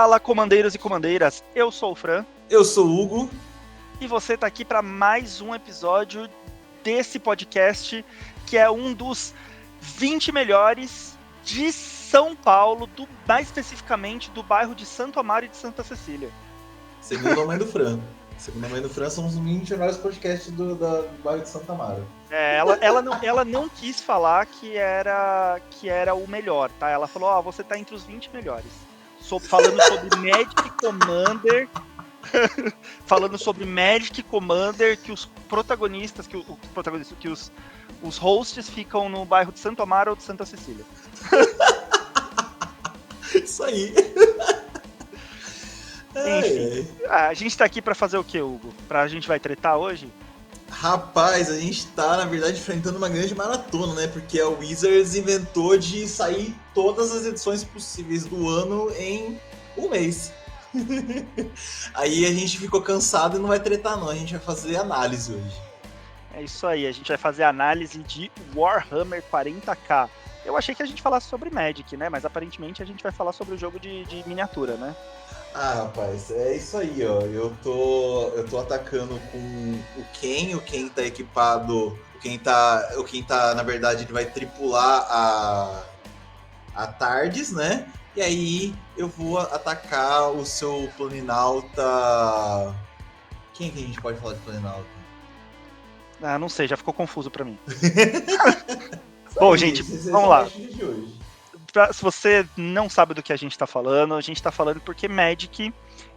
Fala, comandeiros e comandeiras, eu sou o Fran. Eu sou o Hugo. E você tá aqui para mais um episódio desse podcast, que é um dos 20 melhores de São Paulo, mais especificamente do bairro de Santo Amaro e de Santa Cecília. Segundo a mãe do Fran. Segundo a mãe do Fran, somos os 20 melhores podcasts do bairro de Santa Amaro. Ela não quis falar que era o melhor, tá? Ela falou, você tá entre os 20 melhores. Falando sobre Magic Commander... falando sobre Magic Commander, que os protagonistas, que os hosts ficam no bairro de Santo Amaro ou de Santa Cecília. Isso aí. Enfim, a gente tá aqui pra fazer o que, Hugo? A gente vai tretar hoje? Rapaz, a gente tá, na verdade, enfrentando uma grande maratona, né? Porque a Wizards inventou de sair todas as edições possíveis do ano em um mês. Aí a gente ficou cansado e não vai tretar não, a gente vai fazer análise hoje. É isso aí, a gente vai fazer análise de Warhammer 40k. Eu achei que a gente falasse sobre Magic, né? Mas aparentemente a gente vai falar sobre o jogo de miniatura, né? Rapaz, é isso aí, ó. Eu tô atacando com o Ken tá equipado, o Ken tá, na verdade, ele vai tripular a Tardes, né? E aí eu vou atacar o seu Planinauta. Quem é que a gente pode falar de Planinauta? Não sei, já ficou confuso pra mim. Bom, gente, vamos lá. Se você não sabe do que a gente tá falando porque Magic,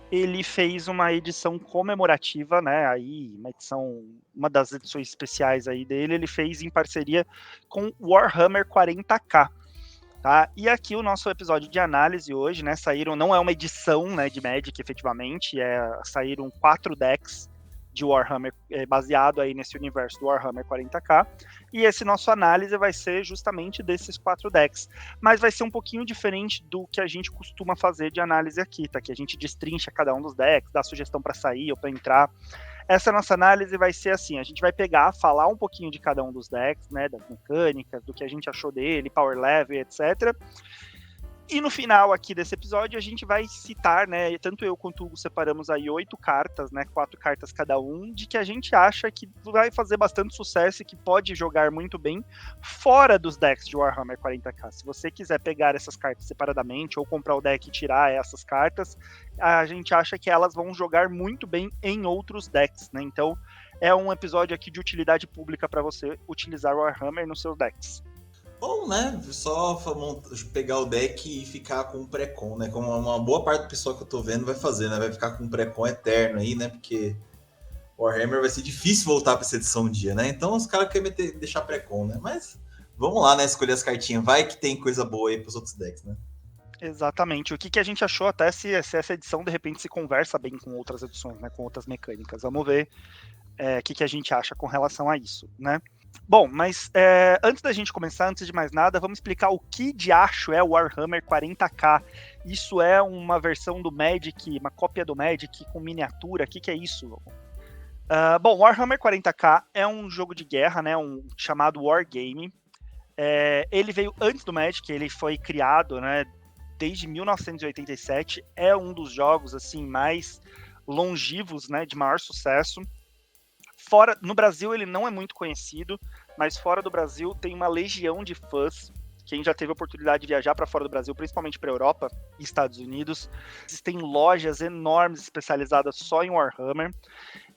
ele fez uma edição comemorativa, né, aí, uma das edições especiais aí dele, ele fez em parceria com Warhammer 40k, tá? E aqui o nosso episódio de análise hoje, né, não é uma edição, né, de Magic, efetivamente, saíram 4 decks de Warhammer, baseado aí nesse universo do Warhammer 40k, e esse nosso análise vai ser justamente desses 4 decks, mas vai ser um pouquinho diferente do que a gente costuma fazer de análise aqui, tá? Que a gente destrincha cada um dos decks, dá sugestão para sair ou para entrar. Essa nossa análise vai ser assim, a gente vai falar um pouquinho de cada um dos decks, né, das mecânicas, do que a gente achou dele, power level, etc., e no final aqui desse episódio a gente vai citar, né, tanto eu quanto o Hugo separamos aí 8 cartas, né, 4 cartas cada um, de que a gente acha que vai fazer bastante sucesso e que pode jogar muito bem fora dos decks de Warhammer 40k. Se você quiser pegar essas cartas separadamente ou comprar o deck e tirar essas cartas, a gente acha que elas vão jogar muito bem em outros decks, né, então é um episódio aqui de utilidade pública para você utilizar o Warhammer nos seus decks. Ou, né, só pegar o deck e ficar com o pré-con, né? Como uma boa parte do pessoal que eu tô vendo vai fazer, né? Vai ficar com um pré-con eterno aí, né? Porque Warhammer vai ser difícil voltar pra essa edição um dia, né? Então os caras querem deixar pré-con, né? Mas vamos lá, né? Escolher as cartinhas. Vai que tem coisa boa aí pros outros decks, né? Exatamente. O que a gente achou, até se essa edição de repente se conversa bem com outras edições, né? Com outras mecânicas. Vamos ver o que a gente acha com relação a isso, né? Bom, mas antes da gente começar, antes de mais nada, vamos explicar o que de acho é o Warhammer 40k. Isso é uma versão do Magic, uma cópia do Magic com miniatura. O que é isso? Bom, Warhammer 40k é um jogo de guerra, né, um chamado Wargame. Ele veio antes do Magic, ele foi criado, né, desde 1987. É um dos jogos assim mais longevos, né, de maior sucesso. No Brasil ele não é muito conhecido, mas fora do Brasil tem uma legião de fãs. Quem já teve a oportunidade de viajar para fora do Brasil, principalmente para a Europa e Estados Unidos, existem lojas enormes especializadas só em Warhammer.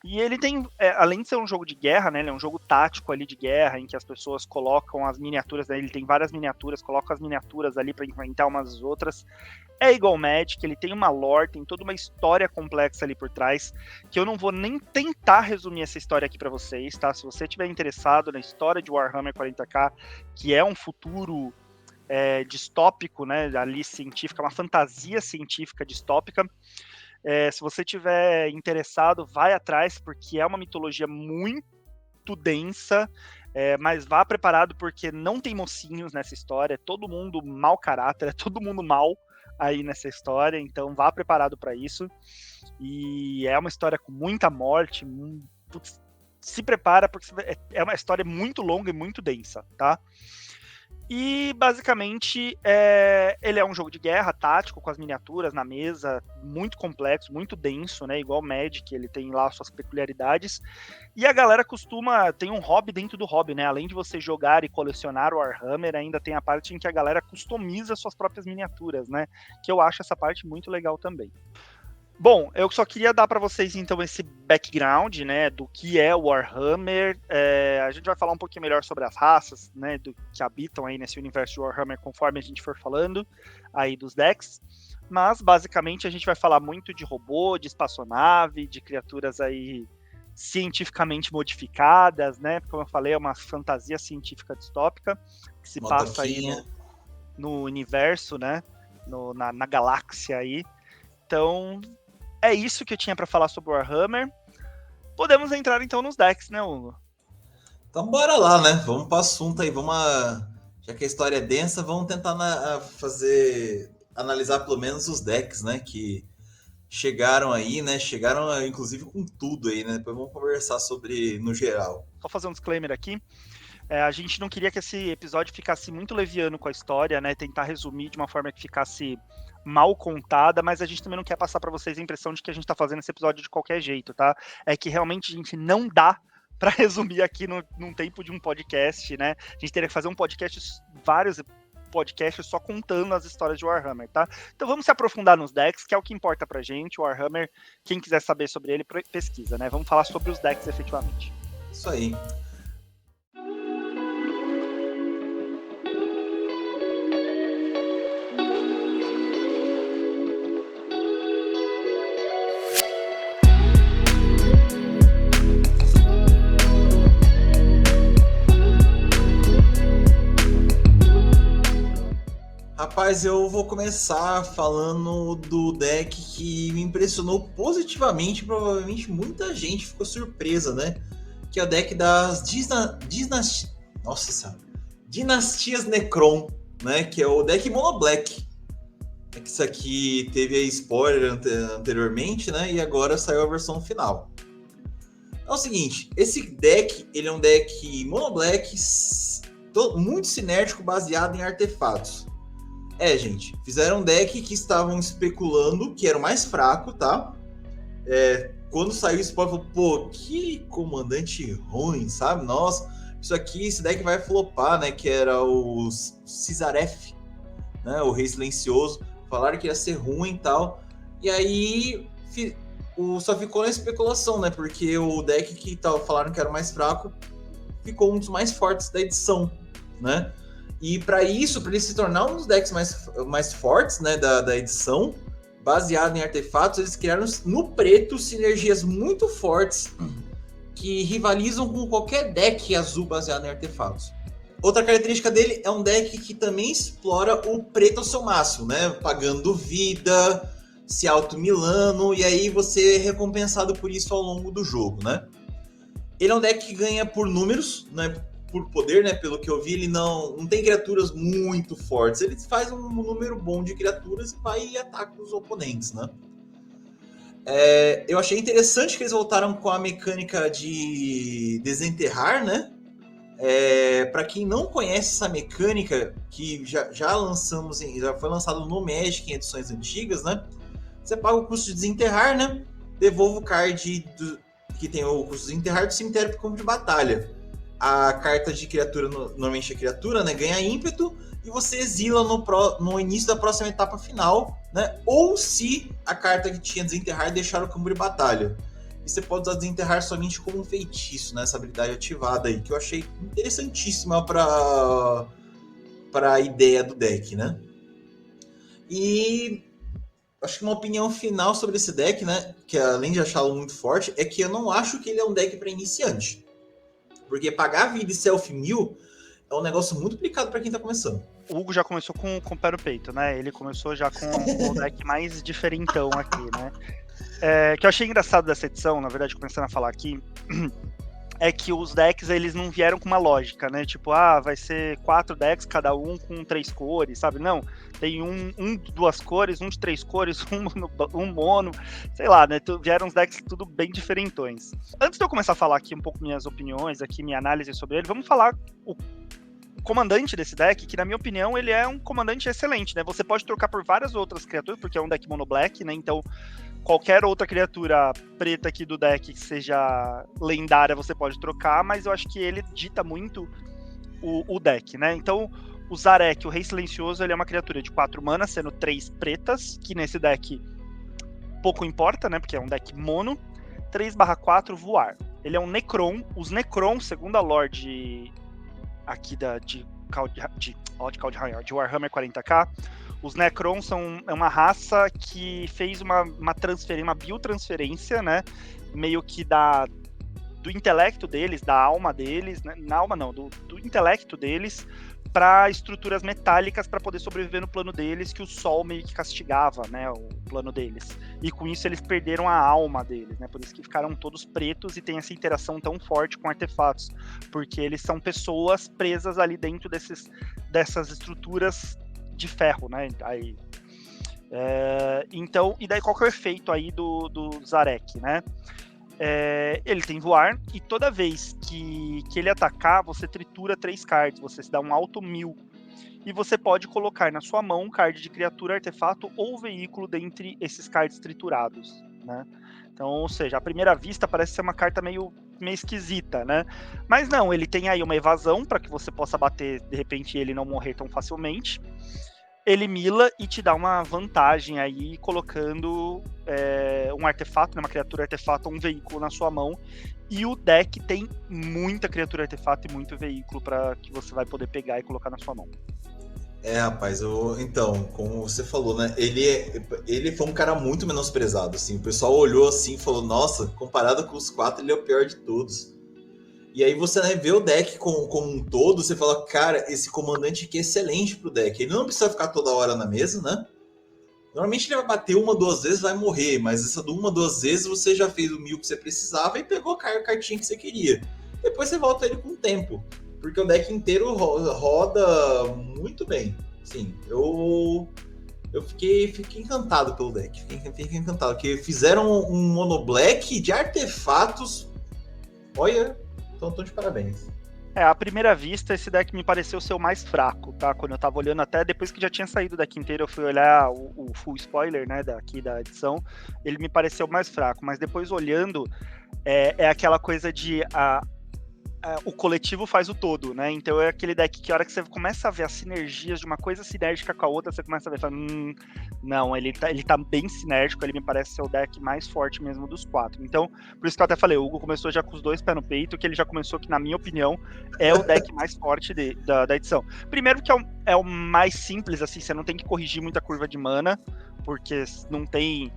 E ele tem, além de ser um jogo de guerra, né, ele é um jogo tático ali de guerra, em que as pessoas colocam as miniaturas, né, ele tem várias miniaturas, colocam as miniaturas ali para enfrentar umas às outras. É igual Magic, ele tem uma lore, tem toda uma história complexa ali por trás, que eu não vou nem tentar resumir essa história aqui para vocês, tá? Se você estiver interessado na história de Warhammer 40k, que é um futuro distópico, né, ali científica, uma fantasia científica distópica, se você tiver interessado, vai atrás, porque é uma mitologia muito densa, mas vá preparado, porque não tem mocinhos nessa história, é todo mundo mau caráter, é todo mundo mal aí nessa história, então vá preparado para isso. E é uma história com muita morte, se prepara, porque é uma história muito longa e muito densa, tá? E, basicamente, ele é um jogo de guerra tático, com as miniaturas na mesa, muito complexo, muito denso, né? Igual o Magic, ele tem lá suas peculiaridades. E a galera tem um hobby dentro do hobby, né? Além de você jogar e colecionar o Warhammer, ainda tem a parte em que a galera customiza suas próprias miniaturas, né? Que eu acho essa parte muito legal também. Bom, eu só queria dar para vocês, então, esse background, né, do que é o Warhammer. A gente vai falar um pouquinho melhor sobre as raças, né, do que habitam aí nesse universo de Warhammer, conforme a gente for falando aí dos decks. Mas, basicamente, a gente vai falar muito de robô, de espaçonave, de criaturas aí cientificamente modificadas, né, como eu falei, é uma fantasia científica distópica, que se passa aí no universo, né, na galáxia aí. Então, é isso que eu tinha para falar sobre o Warhammer. Podemos entrar então nos decks, né, Hugo? Então bora lá, né? Vamos para o assunto aí. Já que a história é densa, vamos tentar analisar pelo menos os decks, né? Que chegaram aí, né? Chegaram inclusive com tudo aí, né? Depois vamos conversar sobre no geral. Só fazer um disclaimer aqui. A gente não queria que esse episódio ficasse muito leviano com a história, né? Tentar resumir de uma forma que ficasse mal contada, mas a gente também não quer passar para vocês a impressão de que a gente tá fazendo esse episódio de qualquer jeito, tá? É que realmente a gente não dá para resumir aqui num tempo de um podcast, né? A gente teria que fazer vários podcasts só contando as histórias de Warhammer, tá? Então vamos se aprofundar nos decks, que é o que importa pra gente. O Warhammer, quem quiser saber sobre ele, pesquisa, né? Vamos falar sobre os decks efetivamente. Isso aí. Rapaz, eu vou começar falando do deck que me impressionou positivamente. Provavelmente muita gente ficou surpresa, né? Que é o deck das Dinastias Necron, né? Que é o deck Mono Black. Isso aqui teve aí spoiler anteriormente, né? E agora saiu a versão final. É o seguinte, esse deck, ele é um deck Mono Black muito sinérgico, baseado em artefatos. Gente, fizeram um deck que estavam especulando que era o mais fraco, tá? Quando saiu o spoiler, falou, pô, que comandante ruim, sabe? Nossa, esse deck vai flopar, né? Que era o Cisaref, né? O Rei Silencioso. Falaram que ia ser ruim e tal. E aí, só ficou na especulação, né? Porque o deck que falaram que era o mais fraco ficou um dos mais fortes da edição, né? E para ele se tornar um dos decks mais fortes, né, da edição, baseado em artefatos, eles criaram no preto sinergias muito fortes que rivalizam com qualquer deck azul baseado em artefatos. Outra característica dele é um deck que também explora o preto ao seu máximo, né, pagando vida, se auto-milando, e aí você é recompensado por isso ao longo do jogo, né. Ele é um deck que ganha por números, né, por poder, né? Pelo que eu vi, ele não tem criaturas muito fortes. Ele faz um número bom de criaturas e vai e ataca os oponentes, né? Eu achei interessante que eles voltaram com a mecânica de desenterrar, né? Para quem não conhece essa mecânica, que já foi lançado no Magic em edições antigas, né? Você paga o custo de desenterrar, né? Devolve o card que tem o custo de desenterrar do cemitério para o campo de batalha. A carta de criatura, normalmente a criatura, né, ganha ímpeto e você exila no início da próxima etapa final, né? Ou se a carta que tinha desenterrar deixar o campo de batalha. E você pode usar desenterrar somente como um feitiço, né? Essa habilidade ativada aí, que eu achei interessantíssima para a ideia do deck, né? E acho que uma opinião final sobre esse deck, né? Que além de achá-lo muito forte, é que eu não acho que ele é um deck para iniciante. Porque pagar vida e self-mill é um negócio muito complicado para quem tá começando. O Hugo já começou com o pé no peito, né? Ele começou já com o deck mais diferentão aqui, né? O que eu achei engraçado dessa edição, na verdade, começando a falar aqui, é que os decks, eles não vieram com uma lógica, né? Tipo, vai ser 4 decks, cada um com 3 cores, sabe? Não, tem um de 2 cores, um de 3 cores, um mono, sei lá, né? Vieram uns decks tudo bem diferentões. Antes de eu começar a falar aqui um pouco minhas opiniões, aqui minha análise sobre ele, vamos falar comandante desse deck, que na minha opinião ele é um comandante excelente, né? Você pode trocar por várias outras criaturas, porque é um deck mono black, né? Então qualquer outra criatura preta aqui do deck que seja lendária você pode trocar, mas eu acho que ele dita muito o deck, né? Então o Zarek, o Rei Silencioso, ele é uma criatura de 4 mana, sendo 3 pretas, que nesse deck pouco importa, né? Porque é um deck mono. 3/4 voar. Ele é um Necron. Os Necron, segundo a lore aqui de Warhammer 40k, os Necrons é uma raça que fez uma biotransferência, né? Meio que do intelecto deles, da alma deles, né? Na alma não, do intelecto deles, para estruturas metálicas para poder sobreviver no plano deles, que o sol meio que castigava, né, o plano deles. E com isso eles perderam a alma deles, né, por isso que ficaram todos pretos e tem essa interação tão forte com artefatos, porque eles são pessoas presas ali dentro dessas estruturas de ferro, né, aí... Então, e daí qual que é o efeito aí do Zarek, né? Ele tem voar, e toda vez que ele atacar, você tritura 3 cards, você se dá um alto 1000, e você pode colocar na sua mão um card de criatura, artefato ou veículo dentre esses cards triturados, né? Então, ou seja, à primeira vista parece ser uma carta meio esquisita, né? Mas não, ele tem aí uma evasão para que você possa bater, de repente, ele não morrer tão facilmente. Ele mila e te dá uma vantagem aí, colocando um artefato, né, uma criatura artefato ou um veículo na sua mão. E o deck tem muita criatura artefato e muito veículo para que você vai poder pegar e colocar na sua mão. Rapaz, então, como você falou, né? Ele foi um cara muito menosprezado, assim. O pessoal olhou assim e falou, nossa, comparado com os 4, ele é o pior de todos. E aí você, né, vê o deck como um todo, você fala, cara, esse comandante aqui é excelente pro deck. Ele não precisa ficar toda hora na mesa, né? Normalmente ele vai bater 1, 2 vezes, vai morrer, mas essa 1, 2 vezes você já fez o 1000 que você precisava e pegou a cartinha que você queria. Depois você volta ele com o tempo, porque o deck inteiro roda muito bem. Sim, eu fiquei encantado pelo deck, fiquei encantado, porque fizeram um mono black de artefatos, olha... Então, tô de parabéns. À primeira vista, esse deck me pareceu ser o mais fraco, tá? Quando eu tava olhando, até depois que já tinha saído o deck inteiro, eu fui olhar o full spoiler, né, daqui da edição, ele me pareceu mais fraco, mas depois olhando, é aquela coisa de o coletivo faz o todo, né? Então é aquele deck que a hora que você começa a ver as sinergias de uma coisa sinérgica com a outra, você começa a ver, fala, não, ele tá bem sinérgico, ele me parece ser o deck mais forte mesmo dos 4. Então, por isso que eu até falei, o Hugo começou já com os 2 pés no peito, que ele já começou que, na minha opinião, é o deck mais forte da edição. Primeiro que é o mais simples, assim, você não tem que corrigir muita curva de mana, porque não tem...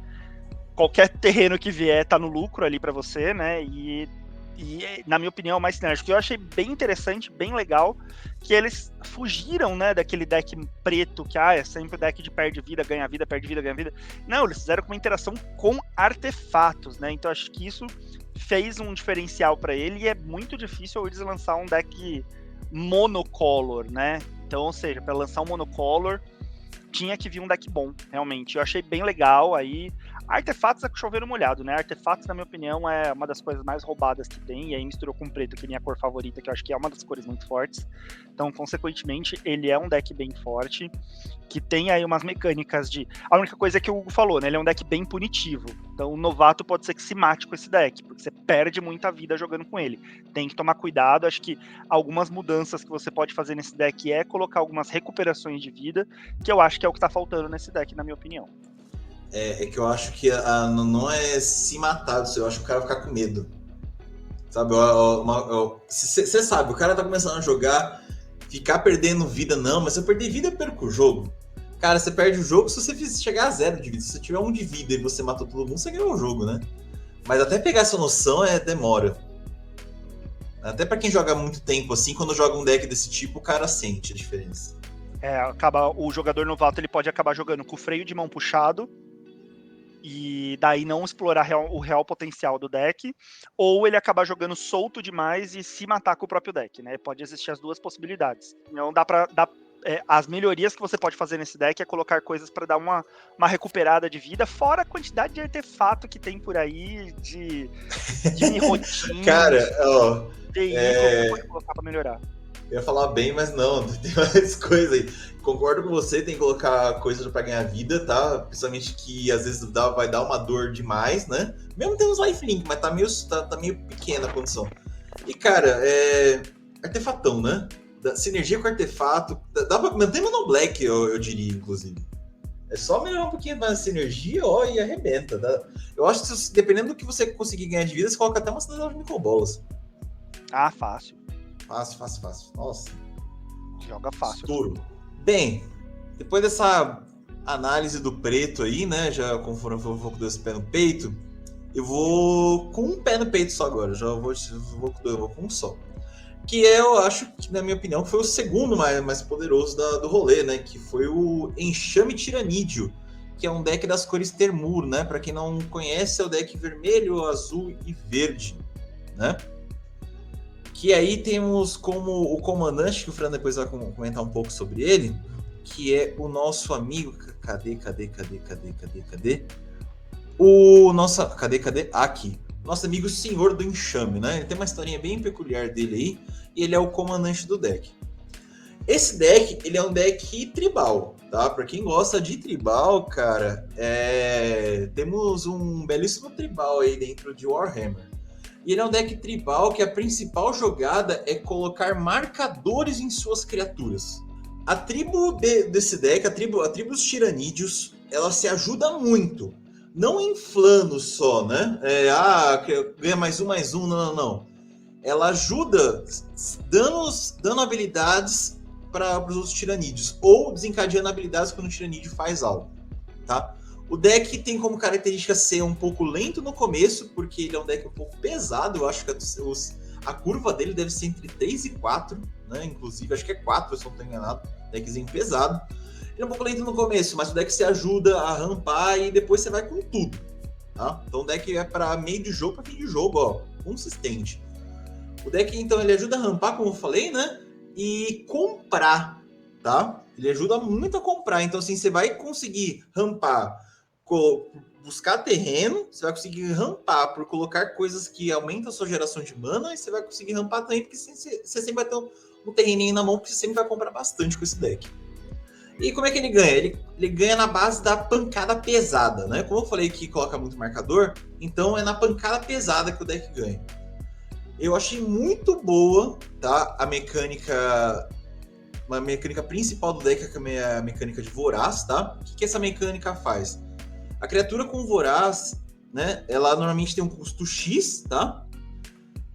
Qualquer terreno que vier tá no lucro ali pra você, né? E na minha opinião, é o mais sinérgico. Eu achei bem interessante, bem legal, que eles fugiram, né, daquele deck preto, que é sempre o deck de perde vida, ganha vida, perde vida, ganha vida. Não, eles fizeram uma interação com artefatos, né, então acho que isso fez um diferencial para ele, e é muito difícil eles lançar um deck monocolor, né, então, ou seja, para lançar um monocolor, tinha que vir um deck bom, realmente. Eu achei bem legal aí. Artefatos é chover molhado, né? Artefatos, na minha opinião, é uma das coisas mais roubadas que tem, e aí misturou com preto, que é minha cor favorita, que eu acho que é uma das cores muito fortes. Então, consequentemente, ele é um deck bem forte, que tem aí umas mecânicas de... A única coisa é que o Hugo falou, né? Ele é um deck bem punitivo. Então, o novato pode ser que se mate com esse deck, porque você perde muita vida jogando com ele. Tem que tomar cuidado. Acho que algumas mudanças que você pode fazer nesse deck é colocar algumas recuperações de vida, que eu acho que é o que tá faltando nesse deck, na minha opinião. É que eu acho que não é se matar, eu acho que o cara vai ficar com medo. Sabe? Você sabe, o cara tá começando a jogar, ficar perdendo vida, não, mas se eu perder vida, eu perco o jogo. Cara, você perde o jogo se você chegar a 0 de vida. Se você tiver 1 de vida e você matou todo mundo, você ganhou o jogo, né? Mas até pegar essa noção demora. Até pra quem joga há muito tempo assim, quando joga um deck desse tipo, o cara sente a diferença. O jogador novato ele pode acabar jogando com o freio de mão puxado, e daí não explorar o real potencial do deck, ou ele acabar jogando solto demais e se matar com o próprio deck, né? Pode existir as duas possibilidades. Então as melhorias que você pode fazer nesse deck é colocar coisas para dar uma recuperada de vida, fora a quantidade de artefato que tem por aí, de rotina. Cara, veículo que pode colocar para melhorar. Eu ia falar bem, mas não, tem mais coisa aí. Concordo com você, tem que colocar coisas pra ganhar vida, tá? Principalmente que às vezes vai dar uma dor demais, né? Mesmo tem uns lifelink, mas tá meio pequena a condição. E, cara, artefatão, né? Sinergia com artefato. Dá pra manter Mono Black, eu diria, inclusive. É só melhorar um pouquinho mais a sinergia, ó, e arrebenta. Tá? Eu acho que dependendo do que você conseguir ganhar de vida, você coloca até uma cidade de microbolas. Ah, fácil. Fácil. Nossa. Joga fácil. Estouro. Bem, depois dessa análise do preto aí, né? Já conforme eu vou com 2 pés no peito, eu vou com um pé no peito só agora. Eu vou com um só. Que eu acho que, na minha opinião, foi o segundo mais poderoso do rolê, né? Que foi o Enxame Tiranídeo, que é um deck das cores Temur, né? Para quem não conhece, é o deck vermelho, azul e verde, né? Que aí temos como o comandante, que o Fran depois vai comentar um pouco sobre ele, que é o nosso amigo... Cadê? Cadê? Aqui. Nosso amigo Senhor do Enxame, né? Ele tem uma historinha bem peculiar dele aí, e ele é o comandante do deck. Esse deck, ele é um deck tribal, tá? Pra quem gosta de tribal, cara, temos um belíssimo tribal aí dentro de Warhammer. E ele é um deck tribal que a principal jogada é colocar marcadores em suas criaturas. A tribo desse deck, a tribo dos Tiranídeos, ela se ajuda muito. Não inflando só, né? Ganha mais um, não. Ela ajuda dando habilidades para os outros Tiranídeos, ou desencadeando habilidades quando o Tiranídeo faz algo, tá? O deck tem como característica ser um pouco lento no começo, porque ele é um deck um pouco pesado. Eu acho que a curva dele deve ser entre 3 e 4, né? Inclusive, acho que é 4, se eu não estou enganado. Deckzinho pesado. Ele é um pouco lento no começo, mas o deck se ajuda a rampar e depois você vai com tudo, tá? Então o deck é para meio de jogo, para fim de jogo, ó, consistente. O deck, então, ele ajuda a rampar, como eu falei, né? E comprar, tá? Ele ajuda muito a comprar. Então, assim, você vai conseguir rampar, buscar terreno, você vai conseguir rampar por colocar coisas que aumentam a sua geração de mana, e você vai conseguir rampar também, porque você sempre vai ter um terreninho na mão, porque você sempre vai comprar bastante com esse deck. E como é que ele ganha? Ele ganha na base da pancada pesada, né? Como eu falei que coloca muito marcador, então é na pancada pesada que o deck ganha. Eu achei muito boa, tá? A mecânica principal do deck, que é a mecânica de Voraz, tá? O que essa mecânica faz? A criatura com Voraz, né? Ela normalmente tem um custo X, tá?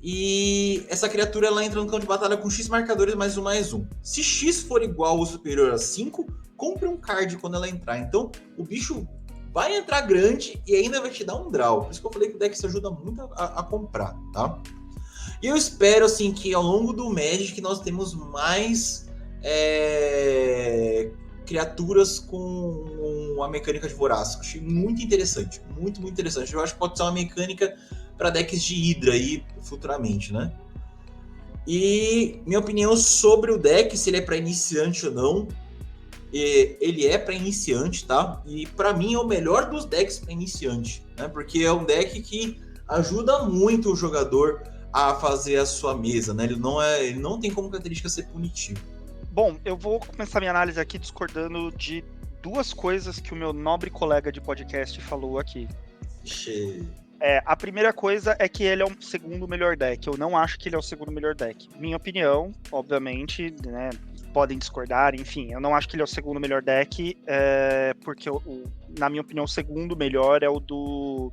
E essa criatura, ela entra no campo de batalha com X marcadores mais um. Se X for igual ou superior a 5, compre um card quando ela entrar. Então, o bicho vai entrar grande e ainda vai te dar um draw. Por isso que eu falei que o deck se ajuda muito a comprar, tá? E eu espero, assim, que ao longo do Magic nós temos mais criaturas com a mecânica de Voraz. Achei muito interessante. Muito, muito interessante. Eu acho que pode ser uma mecânica para decks de Hydra aí futuramente, né? E minha opinião sobre o deck, se ele é para iniciante ou não, ele é para iniciante, tá? E para mim é o melhor dos decks para iniciante, né? Porque é um deck que ajuda muito o jogador a fazer a sua mesa, né? Ele não tem como característica ser punitivo. Bom, eu vou começar minha análise aqui discordando de 2 coisas que o meu nobre colega de podcast falou aqui. A primeira coisa é que ele é o segundo melhor deck. Eu não acho que ele é o segundo melhor deck. Minha opinião, obviamente, né? Podem discordar, enfim, eu não acho que ele é o segundo melhor deck, porque, na minha opinião, o segundo melhor é o do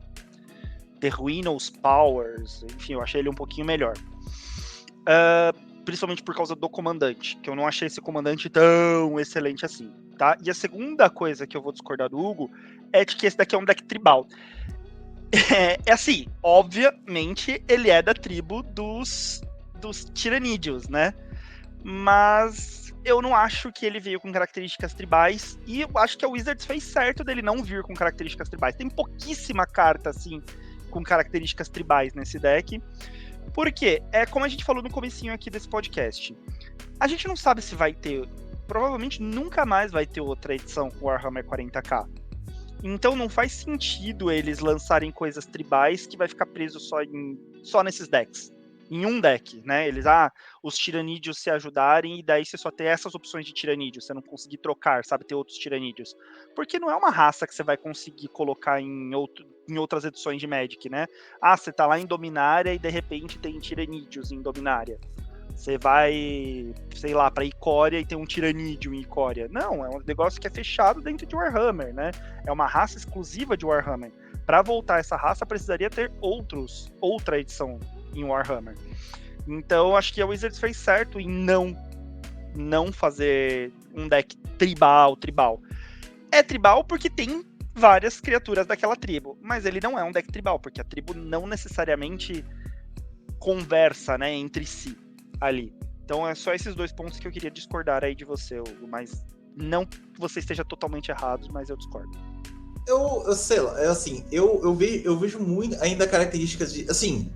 The Ruinos Powers. Enfim, eu achei ele um pouquinho melhor. Principalmente por causa do comandante, que eu não achei esse comandante tão excelente assim, tá? E a segunda coisa que eu vou discordar do Hugo é de que esse daqui é um deck tribal. Assim, obviamente ele é da tribo dos Tiranídeos, né? Mas eu não acho que ele veio com características tribais, e eu acho que a Wizards fez certo dele não vir com características tribais. Tem pouquíssima carta, assim, com características tribais nesse deck. Por quê? Como a gente falou no comecinho aqui desse podcast. A gente não sabe se vai ter... Provavelmente nunca mais vai ter outra edição com Warhammer 40k. Então não faz sentido eles lançarem coisas tribais que vai ficar preso só nesses decks. em um deck, né? Os tiranídeos se ajudarem, e daí você só tem essas opções de tiranídeos, você não conseguir trocar, sabe, ter outros tiranídeos. Porque não é uma raça que você vai conseguir colocar em outras edições de Magic, né? Você tá lá em Dominária e de repente tem tiranídeos em Dominária. Você vai, sei lá, pra Icória e tem um tiranídeo em Icória. Não, é um negócio que é fechado dentro de Warhammer, né? É uma raça exclusiva de Warhammer. Para voltar essa raça, precisaria ter outra edição em Warhammer. Então, acho que a Wizards fez certo em não fazer um deck tribal. É tribal porque tem várias criaturas daquela tribo, mas ele não é um deck tribal, porque a tribo não necessariamente conversa, né, entre si ali. Então, é só esses 2 pontos que eu queria discordar aí de você, Hugo, mas não que você esteja totalmente errado, mas eu discordo. Eu sei lá, assim, eu vejo muito ainda características de. Assim,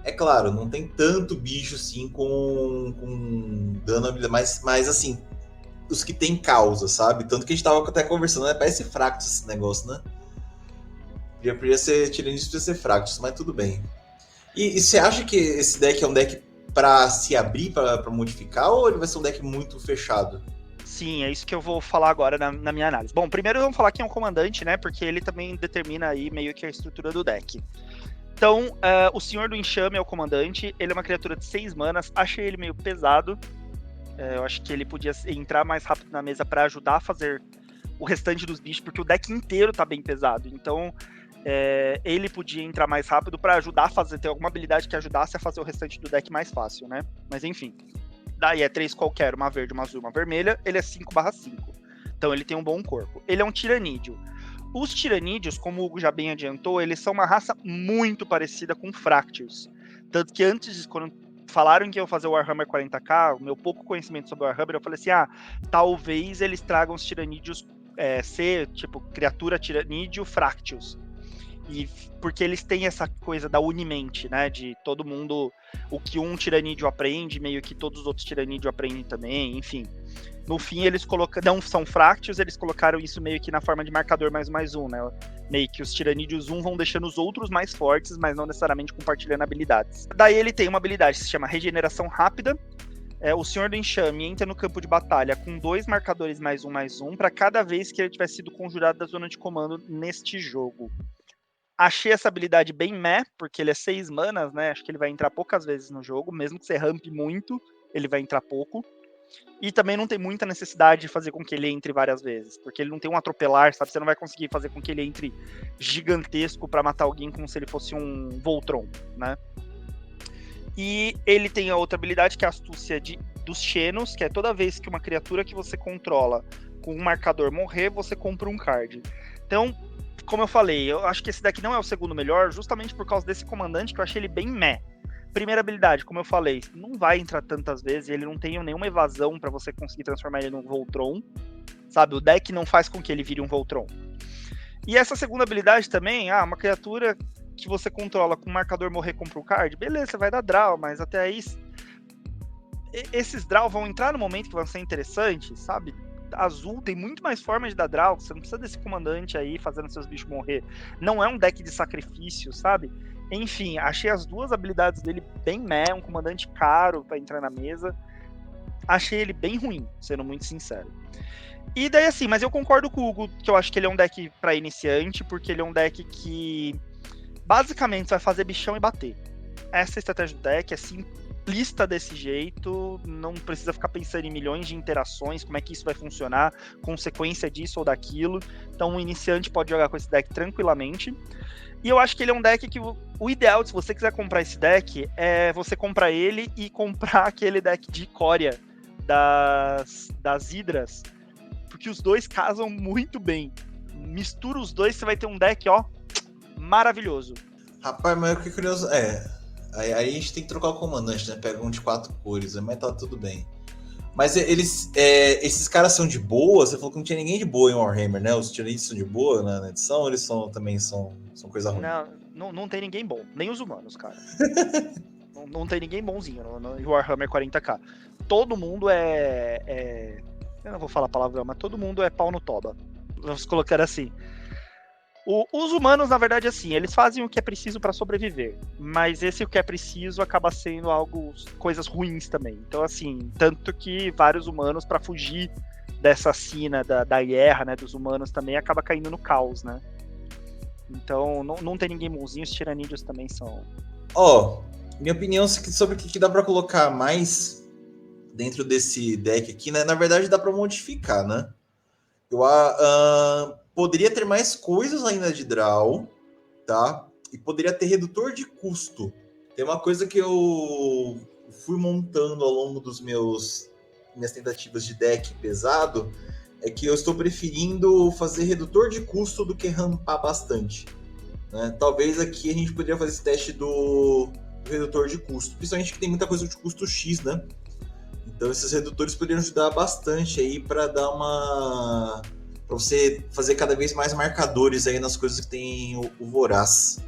é claro, não tem tanto bicho assim com dano habilidade, mas assim, os que tem causa, sabe? Tanto que a gente tava até conversando, né? Parece Fractus esse negócio, né? Podia ser Tyranids, podia ser Fractus, mas tudo bem. E você acha que esse deck é um deck pra se abrir, pra modificar, ou ele vai ser um deck muito fechado? Sim, é isso que eu vou falar agora na minha análise. Bom, primeiro vamos falar quem é um comandante, né? Porque ele também determina aí meio que a estrutura do deck. Então, o Senhor do Enxame é o comandante, ele é uma criatura de 6 manas, achei ele meio pesado. Eu acho que ele podia entrar mais rápido na mesa para ajudar a fazer o restante dos bichos, porque o deck inteiro tá bem pesado. Então, ele podia entrar mais rápido para ajudar a fazer, ter alguma habilidade que ajudasse a fazer o restante do deck mais fácil, né? Mas enfim. Daí é 3 qualquer, uma verde, uma azul, uma vermelha, ele é 5/5. Então ele tem um bom corpo. Ele é um tiranídeo. Os tiranídeos, como o Hugo já bem adiantou, eles são uma raça muito parecida com Fractals. Tanto que antes, quando falaram que iam fazer o Warhammer 40k, o meu pouco conhecimento sobre o Warhammer, eu falei assim, talvez eles tragam os tiranídeos ser, tipo, criatura tiranídeo Fractals. E porque eles têm essa coisa da unimente, né? De todo mundo, o que um tiranídeo aprende, meio que todos os outros tiranídeos aprendem também, enfim. No fim, eles não são Fractals, eles colocaram isso meio que na forma de marcador +1, né? Meio que os tiranídeos vão deixando os outros mais fortes, mas não necessariamente compartilhando habilidades. Daí ele tem uma habilidade que se chama Regeneração Rápida. O Senhor do Enxame entra no campo de batalha com 2 marcadores +1/+1 para cada vez que ele tiver sido conjurado da zona de comando neste jogo. Achei essa habilidade bem meh, porque ele é 6 manas, né? Acho que ele vai entrar poucas vezes no jogo, mesmo que você rampe muito, ele vai entrar pouco. E também não tem muita necessidade de fazer com que ele entre várias vezes, porque ele não tem um atropelar, sabe? Você não vai conseguir fazer com que ele entre gigantesco para matar alguém como se ele fosse um Voltron, né? E ele tem a outra habilidade, que é a astúcia dos Xenos, que é toda vez que uma criatura que você controla com um marcador morrer, você compra um card. Então, como eu falei, eu acho que esse deck não é o segundo melhor, justamente por causa desse comandante, que eu achei ele bem meh. Primeira habilidade, como eu falei, não vai entrar tantas vezes, ele não tem nenhuma evasão para você conseguir transformar ele num Voltron, sabe? O deck não faz com que ele vire um Voltron. E essa segunda habilidade também, uma criatura que você controla com o marcador morrer compra um card, beleza, você vai dar draw, mas até aí esses draw vão entrar no momento que vão ser interessantes, sabe? Azul tem muito mais formas de dar draw, você não precisa desse comandante aí fazendo seus bichos morrer. Não é um deck de sacrifício, sabe? Enfim, achei as 2 habilidades dele bem meh, um comandante caro pra entrar na mesa. Achei ele bem ruim, sendo muito sincero. E daí assim, mas eu concordo com o Hugo, que eu acho que ele é um deck pra iniciante, porque ele é um deck que basicamente vai fazer bichão e bater. Essa é a estratégia do deck, é simplista desse jeito, não precisa ficar pensando em milhões de interações, como é que isso vai funcionar, consequência disso ou daquilo. Então um iniciante pode jogar com esse deck tranquilamente. E eu acho que ele é um deck que o ideal, se você quiser comprar esse deck, é você comprar ele e comprar aquele deck de Icória das Hidras, porque os dois casam muito bem. Mistura os dois, você vai ter um deck, maravilhoso. Rapaz, mas eu fiquei curioso. Aí a gente tem que trocar o comandante, né? Pega um de 4 cores, mas tá tudo bem. Mas esses caras são de boa? Você falou que não tinha ninguém de boa em Warhammer, né? Os tiranistas são de boa na edição, ou eles também são coisa ruim? Não tem ninguém bom, nem os humanos, cara. não tem ninguém bonzinho no Warhammer 40k. Todo mundo eu não vou falar palavrão, mas todo mundo é pau no toba. Vamos colocar assim. Os humanos, na verdade, assim, eles fazem o que é preciso para sobreviver, mas esse o que é preciso acaba sendo coisas ruins também. Então, assim, tanto que vários humanos, para fugir dessa sina da guerra, né, dos humanos também, acaba caindo no caos, né? Então, não tem ninguém bonzinho, os tiranídeos também são... Minha opinião sobre o que dá para colocar mais dentro desse deck aqui, né? Na verdade, dá para modificar, né? Eu poderia ter mais coisas ainda de draw, tá? E poderia ter redutor de custo. Tem uma coisa que eu fui montando ao longo dos minhas tentativas de deck pesado, é que eu estou preferindo fazer redutor de custo do que rampar bastante. Né? Talvez aqui a gente poderia fazer esse teste do redutor de custo, principalmente que tem muita coisa de custo X, né? Então esses redutores poderiam ajudar bastante aí para dar uma... para você fazer cada vez mais marcadores aí nas coisas que tem o Voraz.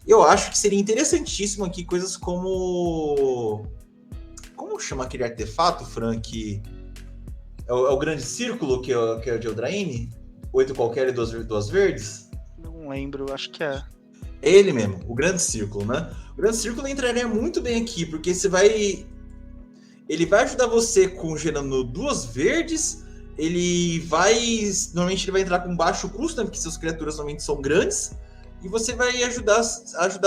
Eu acho que seria interessantíssimo aqui coisas como... Como chama aquele artefato, Frank? É o grande círculo que é o de Eldraine? 8 qualquer e 2 verdes? Não lembro, acho que é. Ele mesmo, o grande círculo, né? O grande círculo entraria muito bem aqui, porque ele vai ajudar você com gerando 2 verdes. Normalmente ele vai entrar com baixo custo, né? Porque suas criaturas normalmente são grandes. E você vai ajudar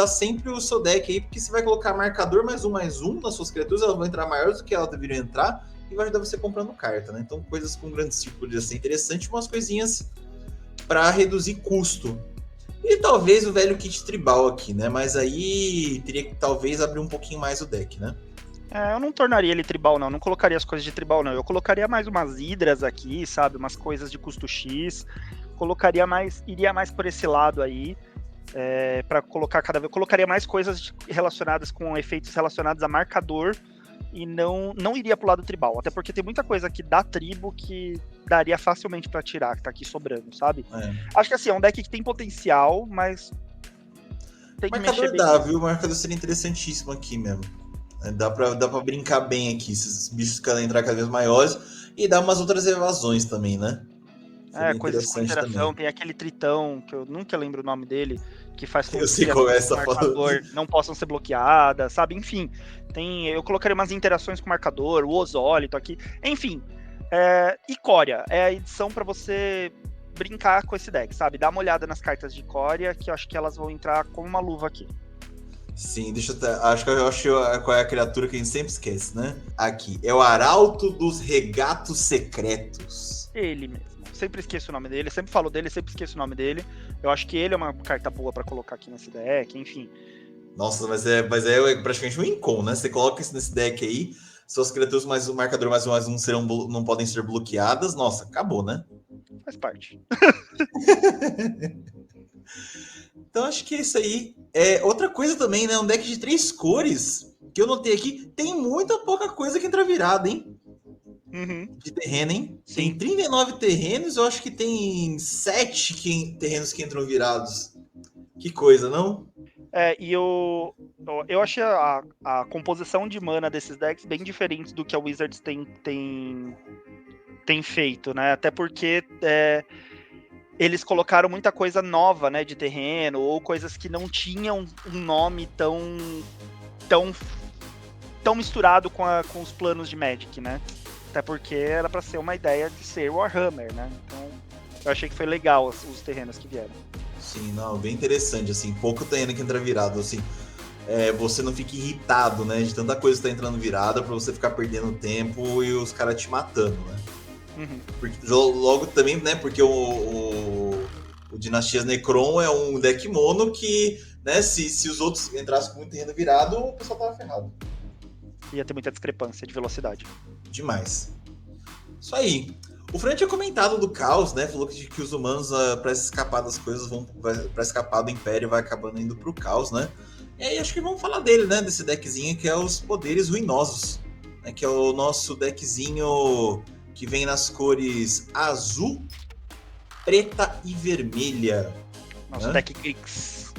sempre o seu deck aí, porque você vai colocar marcador +1/+1 nas suas criaturas, elas vão entrar maiores do que elas deveriam entrar, e vai ajudar você comprando carta, né? Então, coisas com grande círculo poderia ser interessante, umas coisinhas para reduzir custo. E talvez o velho kit tribal aqui, né? Mas aí teria que talvez abrir um pouquinho mais o deck, né? Eu não tornaria ele tribal, não colocaria as coisas de tribal, não. Eu colocaria mais umas hidras aqui, sabe? Umas coisas de custo X. Iria mais por esse lado aí. Para colocar cada vez. Colocaria mais coisas relacionadas com efeitos relacionados a marcador e não iria pro lado tribal. Até porque tem muita coisa aqui da tribo que daria facilmente para tirar, que tá aqui sobrando, sabe? Acho que assim, é um deck que tem potencial, mas tem que marcador mexer bem. Dá, viu? O marcador seria interessantíssimo aqui mesmo. Dá pra brincar bem aqui, esses bichos entrar cada vez maiores e dar umas outras evasões também, né? Coisas com interação, também. Tem aquele tritão, que eu nunca lembro o nome dele, que faz com que o marcador não possam ser bloqueadas, sabe? Enfim, eu colocaria umas interações com o marcador, o Osólito aqui, enfim. Icória é a edição para você brincar com esse deck, sabe? Dá uma olhada nas cartas de Icória, que eu acho que elas vão entrar como uma luva aqui. Sim, acho qual é a criatura que a gente sempre esquece, né? Aqui, é o Arauto dos Regatos Secretos. Ele mesmo. Sempre esqueço o nome dele, sempre falo dele, sempre esqueço o nome dele. Eu acho que ele é uma carta boa pra colocar aqui nesse deck, enfim. Nossa, mas é praticamente um incom, né? Você coloca isso nesse deck aí, suas criaturas mais um marcador +1/+1 não podem ser bloqueadas. Nossa, acabou, né? Faz parte. Então acho que é isso aí. Outra coisa também, né? Um deck de 3 cores que eu notei aqui, tem muita pouca coisa que entra virada, hein? Uhum. De terreno, hein? Sim. Tem 39 terrenos, eu acho que tem 7 terrenos que entram virados. Que coisa, não? E eu achei a composição de mana desses decks bem diferente do que a Wizards tem feito, né? Até porque eles colocaram muita coisa nova, né, de terreno, ou coisas que não tinham um nome tão misturado com os planos de Magic, né? Até porque era para ser uma ideia de ser Warhammer, né? Então, eu achei que foi legal os terrenos que vieram. Sim, não, bem interessante, assim, pouco terreno que entra virado, assim, você não fica irritado, né, de tanta coisa que tá entrando virada pra você ficar perdendo tempo e os caras te matando, né? Uhum. Porque, logo também, né, porque o Dinastias Necron é um deck mono que, né, se os outros entrassem com muito terreno virado, o pessoal tava ferrado. Ia ter muita discrepância de velocidade. Demais. Isso aí. O Fran tinha comentado do caos, né? Falou que os humanos, para escapar das coisas, para escapar do Império, vai acabando indo pro caos, né? E aí acho que vamos falar dele, né? Desse deckzinho que é os Poderes Ruinosos, né? Que é o nosso deckzinho que vem nas cores azul, preta e vermelha. Nosso deck Grix.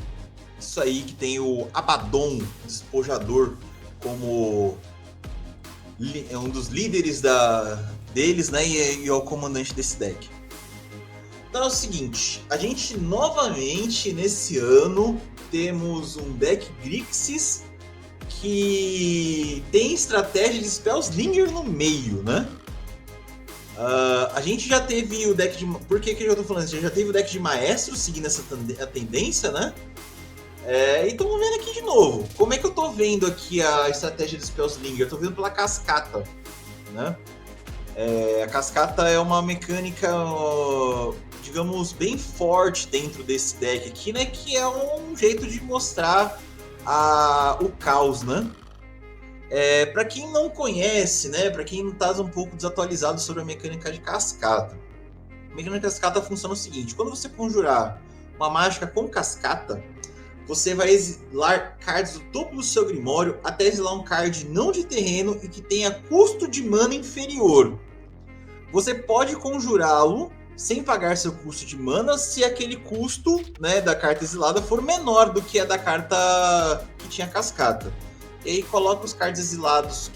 Isso aí, que tem o Abaddon, Despojador, como um dos líderes deles, né? E é o comandante desse deck. Então é o seguinte, a gente novamente nesse ano temos um deck Grixis que tem estratégia de Spellslinger no meio, né? A gente já teve o deck de... Por que eu tô falando isso? A gente já teve o deck de Maestro seguindo essa tendência, né? E estamos vendo aqui de novo. Como é que eu tô vendo aqui a estratégia de Spellslinger? Eu tô vendo pela cascata, né? A cascata é uma mecânica, digamos, bem forte dentro desse deck aqui, né? Que é um jeito de mostrar o caos, né? Para quem não conhece, né? Para quem está um pouco desatualizado sobre a mecânica de cascata. A mecânica de cascata funciona o seguinte: quando você conjurar uma mágica com cascata, você vai exilar cards do topo do seu grimório até exilar um card não de terreno e que tenha custo de mana inferior. Você pode conjurá-lo sem pagar seu custo de mana se aquele custo, né, da carta exilada for menor do que a da carta que tinha cascata. E aí coloca os cards exilados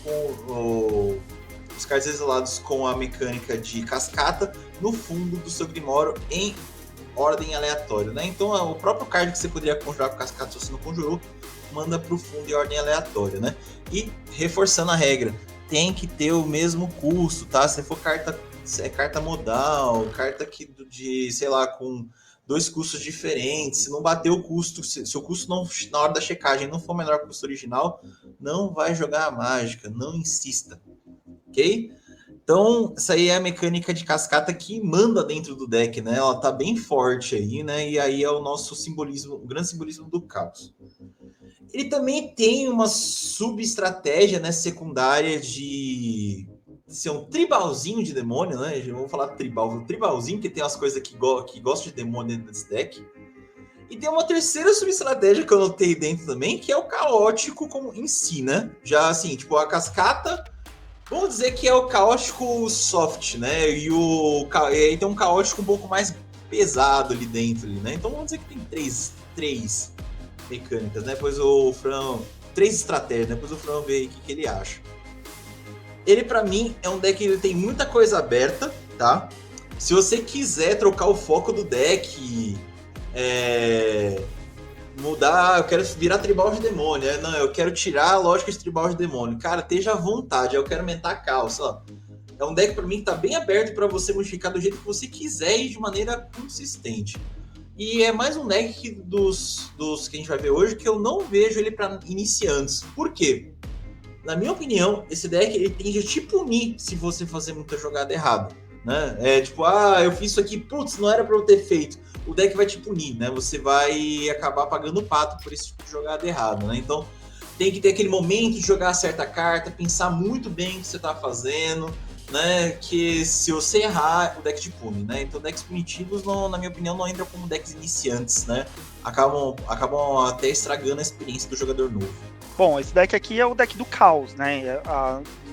com a mecânica de cascata no fundo do seu grimório em ordem aleatória, né? Então o próprio card que você poderia conjurar com cascata se você não conjurou, manda pro fundo em ordem aleatória, né? E reforçando a regra, tem que ter o mesmo custo, tá? Se for carta modal, carta de, sei lá, com 2 custos diferentes, se não bater o custo, se o custo não, na hora da checagem não for menor que o custo original, não vai jogar a mágica, não insista, ok? Então, essa aí é a mecânica de cascata que manda dentro do deck, né? Ela tá bem forte aí, né? E aí é o nosso simbolismo, o grande simbolismo do caos. Ele também tem uma sub-estratégia, né, secundária de ser um tribalzinho de demônio, né? Vamos falar tribalzinho, que tem umas coisas que gostam de demônio dentro desse deck. E tem uma terceira sub-estratégia que eu notei dentro também, que é o caótico como em si, né? Já assim, tipo, a cascata, vamos dizer que é o caótico soft, né? E aí tem um caótico um pouco mais pesado ali dentro, né? Então vamos dizer que tem três mecânicas, né? Depois o Fran... 3 estratégias, né? Depois o Fran vê aí o que ele acha. Ele, pra mim, é um deck que ele tem muita coisa aberta, tá? Se você quiser trocar o foco do deck, mudar, eu quero virar tribal de demônio, não, eu quero tirar a lógica de tribal de demônio. Cara, esteja à vontade, eu quero aumentar caos, ó. É um deck pra mim que tá bem aberto pra você modificar do jeito que você quiser e de maneira consistente. E é mais um deck dos que a gente vai ver hoje que eu não vejo ele pra iniciantes. Por quê? Na minha opinião, esse deck ele tende a te punir se você fazer muita jogada errada, né? Tipo, eu fiz isso aqui, putz, não era pra eu ter feito. O deck vai te punir, né? Você vai acabar pagando o pato por esse tipo de jogada errada, né? Então, tem que ter aquele momento de jogar certa carta, pensar muito bem o que você tá fazendo, né? Que se você errar, o deck te pune, né? Então, decks punitivos, na minha opinião, não entram como decks iniciantes, né? Acabam até estragando a experiência do jogador novo. Bom, esse deck aqui é o deck do caos, né?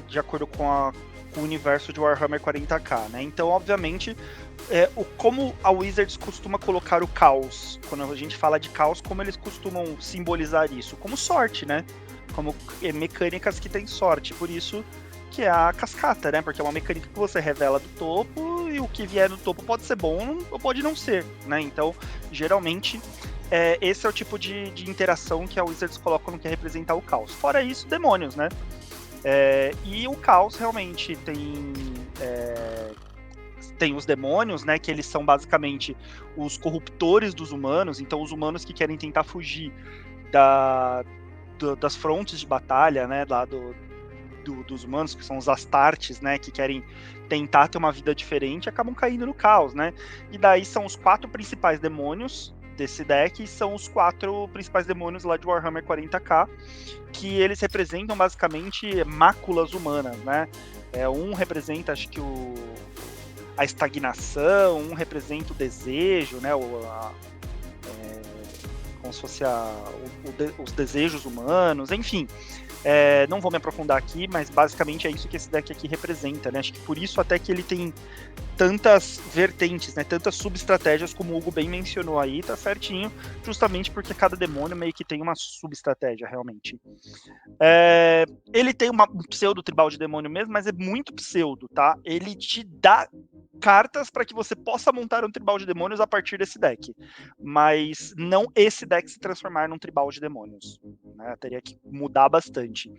De acordo com o universo de Warhammer 40k, né? Então, obviamente, como a Wizards costuma colocar o caos, quando a gente fala de caos, como eles costumam simbolizar isso? Como sorte, né? Como mecânicas que têm sorte, por isso que é a cascata, né? Porque é uma mecânica que você revela do topo e o que vier do topo pode ser bom ou pode não ser, né? Então, geralmente, esse é o tipo de interação que a Wizards coloca no que representar o caos. Fora isso, demônios, né? E o caos realmente tem os demônios, né? Que eles são basicamente os corruptores dos humanos. Então, os humanos que querem tentar fugir das frontes de batalha, né? Lá dos humanos, que são os Astartes, né? Que querem tentar ter uma vida diferente, acabam caindo no caos, né? E daí são os 4 principais demônios desse deck, são os 4 principais demônios lá de Warhammer 40k, que eles representam basicamente máculas humanas, né? Um representa, acho que a estagnação, um representa o desejo, né? Como se fosse os desejos humanos, enfim. Não vou me aprofundar aqui, mas basicamente é isso que esse deck aqui representa, né? Acho que por isso até que ele tem tantas vertentes, né? Tantas sub-estratégias, como o Hugo bem mencionou aí, tá certinho, justamente porque cada demônio meio que tem uma sub-estratégia, realmente. Ele tem um pseudo-tribal de demônio mesmo, mas é muito pseudo, tá? Ele te dá cartas para que você possa montar um tribal de demônios a partir desse deck, mas não esse deck se transformar num tribal de demônios, né? Teria que mudar bastante.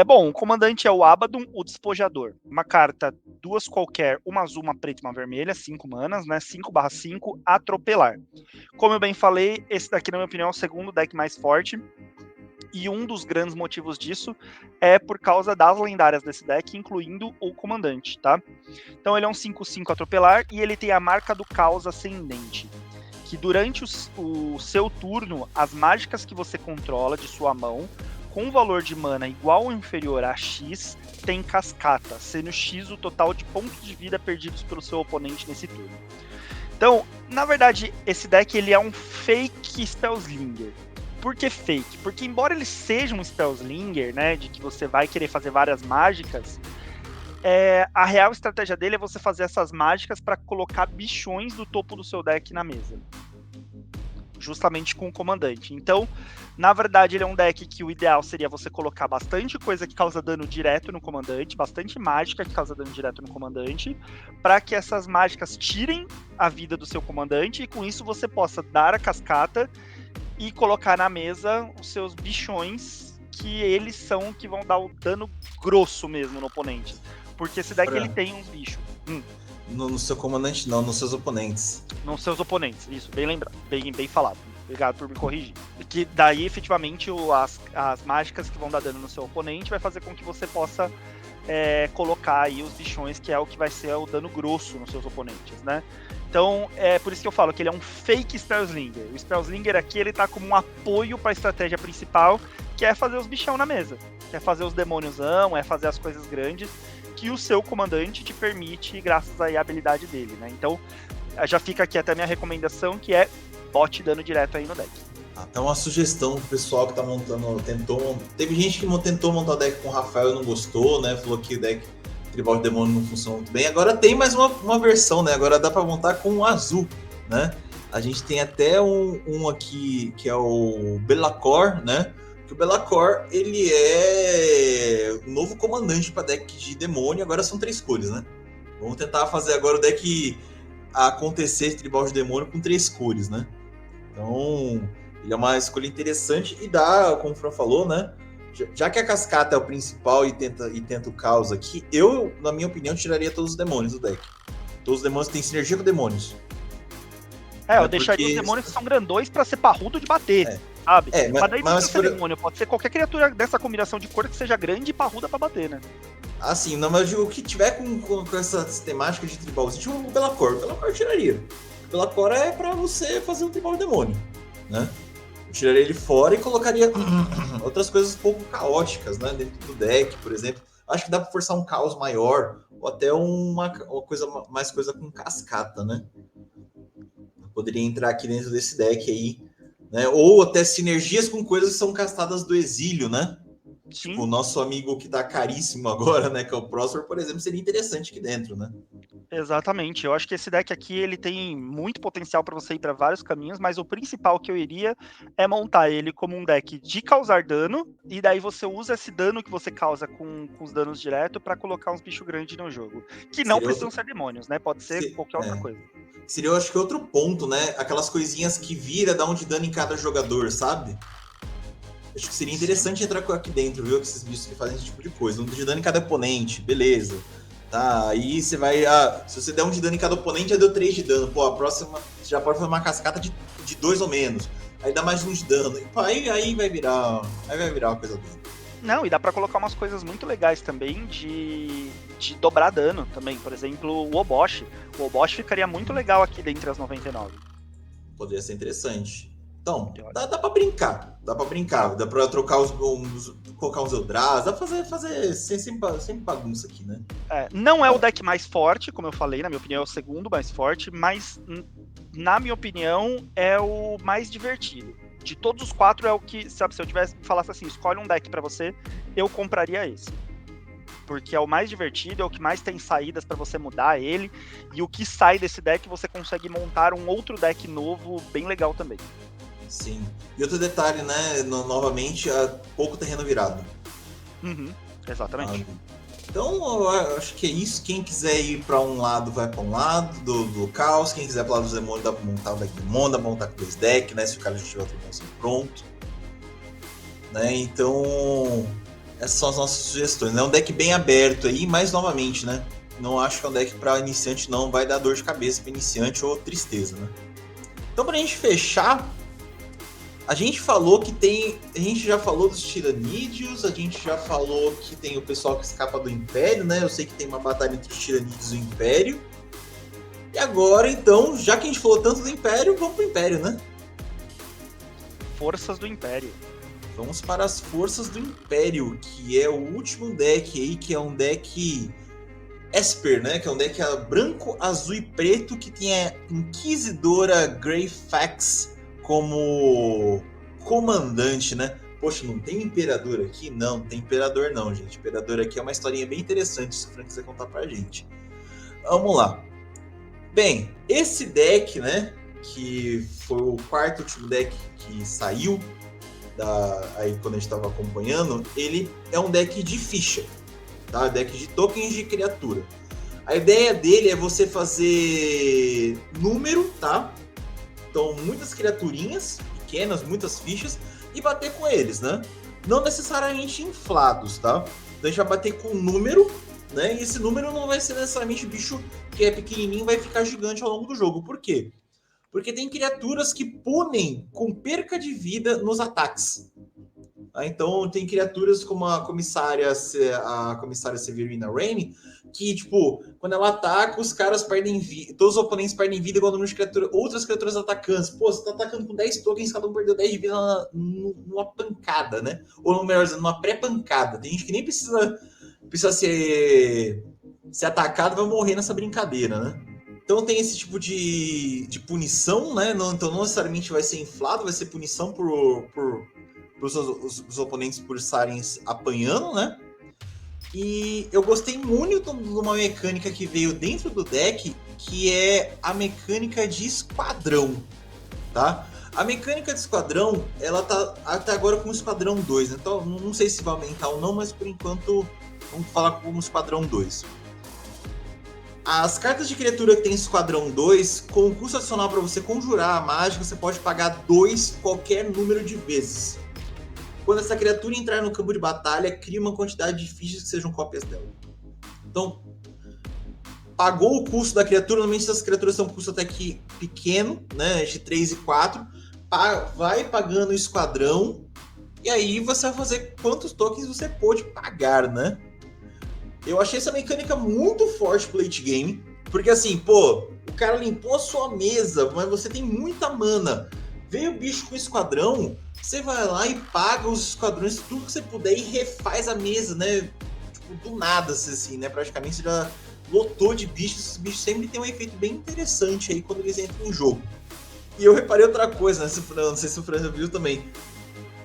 Bom, o comandante é o Abaddon, o Despojador. Uma carta, 2 qualquer, uma azul, uma preta e uma vermelha, 5 manas, né? 5/5, atropelar. Como eu bem falei, esse daqui, na minha opinião, é o segundo deck mais forte. E um dos grandes motivos disso é por causa das lendárias desse deck, incluindo o comandante, tá? Então ele é um 5/5 atropelar e ele tem a marca do caos ascendente, que durante o seu turno, as mágicas que você controla de sua mão, com valor de mana igual ou inferior a X, tem cascata, sendo X o total de pontos de vida perdidos pelo seu oponente nesse turno. Então, na verdade, esse deck ele é um fake Spellslinger. Por que fake? Porque embora ele seja um Spellslinger, né, de que você vai querer fazer várias mágicas, a real estratégia dele é você fazer essas mágicas para colocar bichões do topo do seu deck na mesa. Justamente com o comandante. Então, na verdade, ele é um deck que o ideal seria você colocar bastante coisa que causa dano direto no comandante, bastante mágica que causa dano direto no comandante, para que essas mágicas tirem a vida do seu comandante e com isso você possa dar a cascata e colocar na mesa os seus bichões, que eles são que vão dar o dano grosso mesmo no oponente. Porque esse deck ele tem uns bichos. No seu comandante não, nos seus oponentes. Nos seus oponentes, isso, bem lembrado, bem falado. Obrigado por me corrigir. Que daí, efetivamente, as mágicas que vão dar dano no seu oponente vai fazer com que você possa colocar aí os bichões, que é o que vai ser o dano grosso nos seus oponentes, né? Então, é por isso que eu falo que ele é um fake Spellslinger. O Spellslinger aqui, ele tá como um apoio para a estratégia principal, que é fazer os bichão na mesa. Que é fazer os demôniozão, é fazer as coisas grandes que o seu comandante te permite, graças aí à habilidade dele, né? Então, já fica aqui até a minha recomendação, que é bote dano direto aí no deck. Então uma sugestão pro pessoal que tá montando, teve gente que tentou montar o deck com o Rafael e não gostou, né? Falou que o deck Tribal de Demônio não funciona muito bem. Agora tem mais uma versão, né? Agora dá para montar com o azul, né? A gente tem até um aqui que é o Be'lakor, né? Que o Be'lakor, ele é o novo comandante para deck de demônio. Agora são 3 cores, né? Vamos tentar fazer agora o deck acontecer Tribal de Demônio com 3 cores, né? Então, ele é uma escolha interessante e dá, como o Fran falou, né? Já que a cascata é o principal e tenta o caos aqui, eu, na minha opinião, tiraria todos os demônios do deck. Todos os demônios têm sinergia com demônios. Eu deixaria os demônios que são grandões pra ser parrudo de bater, sabe? Mas daí não precisa ser demônio, pode ser qualquer criatura dessa combinação de cor que seja grande e parruda pra bater, né? Assim, não, mas eu digo, o que tiver com essa temática de tribal, tipo o Be'lakor eu tiraria. O Be'lakor é pra você fazer um tribal de demônio, né? Eu tiraria ele fora e colocaria outras coisas um pouco caóticas, né? Dentro do deck, por exemplo. Acho que dá pra forçar um caos maior, ou até uma mais coisa com cascata, né? Poderia entrar aqui dentro desse deck aí, né? Ou até sinergias com coisas que são castadas do exílio, né? Sim. Tipo, o nosso amigo que tá caríssimo agora, né? Que é o Próspero, por exemplo, seria interessante aqui dentro, né? Exatamente. Eu acho que esse deck aqui ele tem muito potencial para você ir para vários caminhos, mas o principal que eu iria é montar ele como um deck de causar dano, e daí você usa esse dano que você causa com os danos direto para colocar uns bichos grandes no jogo. Que não precisam ser demônios, né? Pode ser qualquer outra coisa. Seria, eu acho que outro ponto, né? Aquelas coisinhas que dá um de dano em cada jogador, sabe? Acho que seria interessante entrar aqui dentro, viu? Esses bichos que fazem esse tipo de coisa. Um de dano em cada oponente, beleza. Tá, aí você vai... se você der um de dano em cada oponente, já deu 3 de dano. Pô, a próxima você já pode fazer uma cascata de 2 ou menos. Aí dá mais 1 de dano. E, pô, aí vai virar uma coisa boa. Não, e dá pra colocar umas coisas muito legais também de dobrar dano também. Por exemplo, o Obosh. O Obosh ficaria muito legal aqui dentre as 99. Poderia ser interessante. Então, dá pra brincar. Dá pra trocar colocar uns Eldrazi. Dá pra fazer sem bagunça aqui, né? Não é o deck mais forte, como eu falei, na minha opinião é o segundo mais forte, mas na minha opinião é o mais divertido. De todos os 4 é o que, sabe, se eu falasse assim, escolhe um deck pra você, eu compraria esse. Porque é o mais divertido, é o que mais tem saídas pra você mudar ele, e o que sai desse deck você consegue montar um outro deck novo bem legal também. Sim. E outro detalhe, né? Novamente, pouco terreno virado. Exatamente. Então, eu acho que é isso. Quem quiser ir para um lado, vai para um lado do caos. Quem quiser para o lado dos demônios, dá para montar o deck demônio, dá para montar com 2 decks, né? Se o cara já tiver outro monstro pronto. Né? Então, essas são as nossas sugestões. É um deck bem aberto aí, mas novamente, né? Não acho que é um deck para iniciante, não vai dar dor de cabeça para iniciante ou tristeza, né? Então, pra gente fechar, a gente falou que tem... A gente já falou dos tiranídeos, a gente já falou que tem o pessoal que escapa do Império, né? Eu sei que tem uma batalha entre os tiranídeos e o Império. E agora, então, já que a gente falou tanto do Império, vamos pro Império, né? Forças do Império. Vamos para as Forças do Império, que é o último deck aí, que é um deck... Esper, né? Que é um deck branco, azul e preto que tem a Inquisidora Greyfax como comandante, né? Poxa, não tem Imperador aqui? Não tem Imperador não, gente. Imperador aqui é uma historinha bem interessante, se o Frank quiser contar pra gente. Vamos lá. Bem, esse deck, né? Que foi o quarto último deck que saiu aí quando a gente estava acompanhando, ele é um deck de ficha. Tá? Deck de tokens de criatura. A ideia dele é você fazer número, tá? Então, muitas criaturinhas pequenas, muitas fichas, e bater com eles, né? Não necessariamente inflados, tá? Então, a gente vai bater com número, né? E esse número não vai ser necessariamente bicho que é pequenininho vai ficar gigante ao longo do jogo. Por quê? Porque tem criaturas que punem com perca de vida nos ataques. Então, tem criaturas como a comissária Severina Rain, que, tipo, quando ela ataca, os caras perdem vida, todos os oponentes perdem vida igual o número de outras criaturas atacantes. Pô, você tá atacando com 10 tokens, cada um perdeu 10 de vida numa pancada, né? Ou melhor dizendo, numa pré-pancada. Tem gente que nem precisa ser atacado, vai morrer nessa brincadeira, né? Então tem esse tipo de punição, né? Então não necessariamente vai ser inflado, vai ser punição por os oponentes por estarem apanhando, né? E eu gostei muito de uma mecânica que veio dentro do deck, que é a mecânica de esquadrão, tá? A mecânica de esquadrão, ela tá até agora com o esquadrão 2, né? Então não sei se vai aumentar ou não, mas por enquanto vamos falar como esquadrão 2. As cartas de criatura que tem esquadrão 2, com o custo adicional para você conjurar a mágica, você pode pagar 2 qualquer número de vezes. Quando essa criatura entrar no campo de batalha, cria uma quantidade de fichas que sejam cópias dela. Então, pagou o custo da criatura, normalmente essas criaturas têm um custo até que pequeno, né, de 3 e 4, vai pagando o esquadrão, e aí você vai fazer quantos tokens você pode pagar, né? Eu achei essa mecânica muito forte pro late game, porque assim, pô, o cara limpou a sua mesa, mas você tem muita mana, veio o bicho com o esquadrão, você vai lá e paga os esquadrões, tudo que você puder, e refaz a mesa, né? Tipo, do nada, assim, né? Praticamente você já lotou de bichos. Esses bichos sempre tem um efeito bem interessante aí quando eles entram em jogo. E eu reparei outra coisa, né? Não sei se o Fran viu também.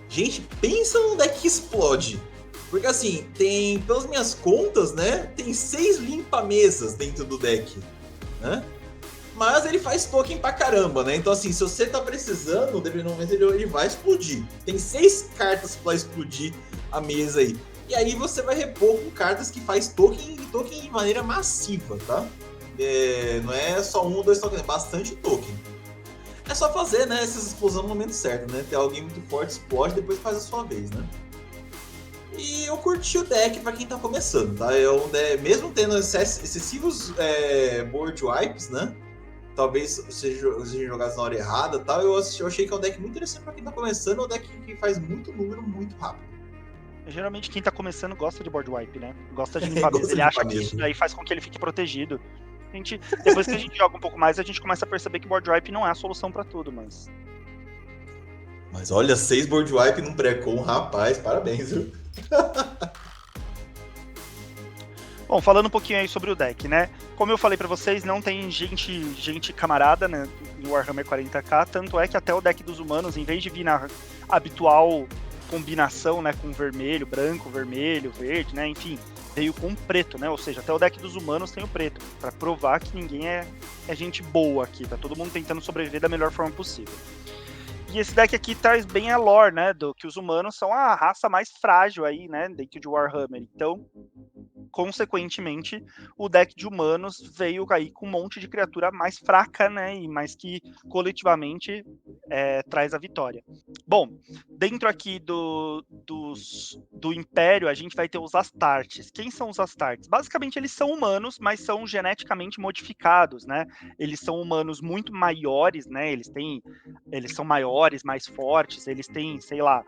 Gente, pensa num deck que explode. Porque assim, tem, pelas minhas contas, né? Tem 6 limpa-mesas dentro do deck, né? Mas ele faz token pra caramba, né? Então, assim, se você tá precisando, normalmente ele vai explodir. Tem 6 cartas pra explodir a mesa aí. E aí você vai repor com cartas que faz token de maneira massiva, tá? Não é só 1 ou 2 tokens, é bastante token. É só fazer, né, essas explosões no momento certo, né? Ter alguém muito forte, explode, depois faz a sua vez, né? E eu curti o deck pra quem tá começando, tá? Mesmo tendo excessivos board wipes, né? Talvez sejam jogados na hora errada e tal. Eu achei que é um deck muito interessante pra quem tá começando. É um deck que faz muito número muito rápido. Geralmente quem tá começando gosta de board wipe, né? Gosta de limpar mesa. Ele acha que isso daí faz com que ele fique protegido. Depois que a gente joga um pouco mais, a gente começa a perceber que board wipe não é a solução pra tudo, mas... Mas olha, 6 board wipe num pré-com, rapaz, parabéns, viu? Bom, falando um pouquinho aí sobre o deck, né? Como eu falei pra vocês, não tem gente camarada, né, no Warhammer 40k, tanto é que até o deck dos humanos, em vez de vir na habitual combinação, né, com vermelho, branco, vermelho, verde, né, enfim, veio com preto, né, ou seja, até o deck dos humanos tem o preto, pra provar que ninguém é gente boa aqui, tá todo mundo tentando sobreviver da melhor forma possível. E esse deck aqui traz bem a lore, né, do que os humanos são a raça mais frágil aí, né, dentro de Warhammer. Então, consequentemente, o deck de humanos veio aí com um monte de criatura mais fraca, né, e mais que coletivamente traz a vitória. Bom, dentro aqui do Império, a gente vai ter os Astartes. Quem são os Astartes? Basicamente, eles são humanos, mas são geneticamente modificados, né? Eles são humanos muito maiores, né? Eles são maiores, mais fortes, eles têm, sei lá,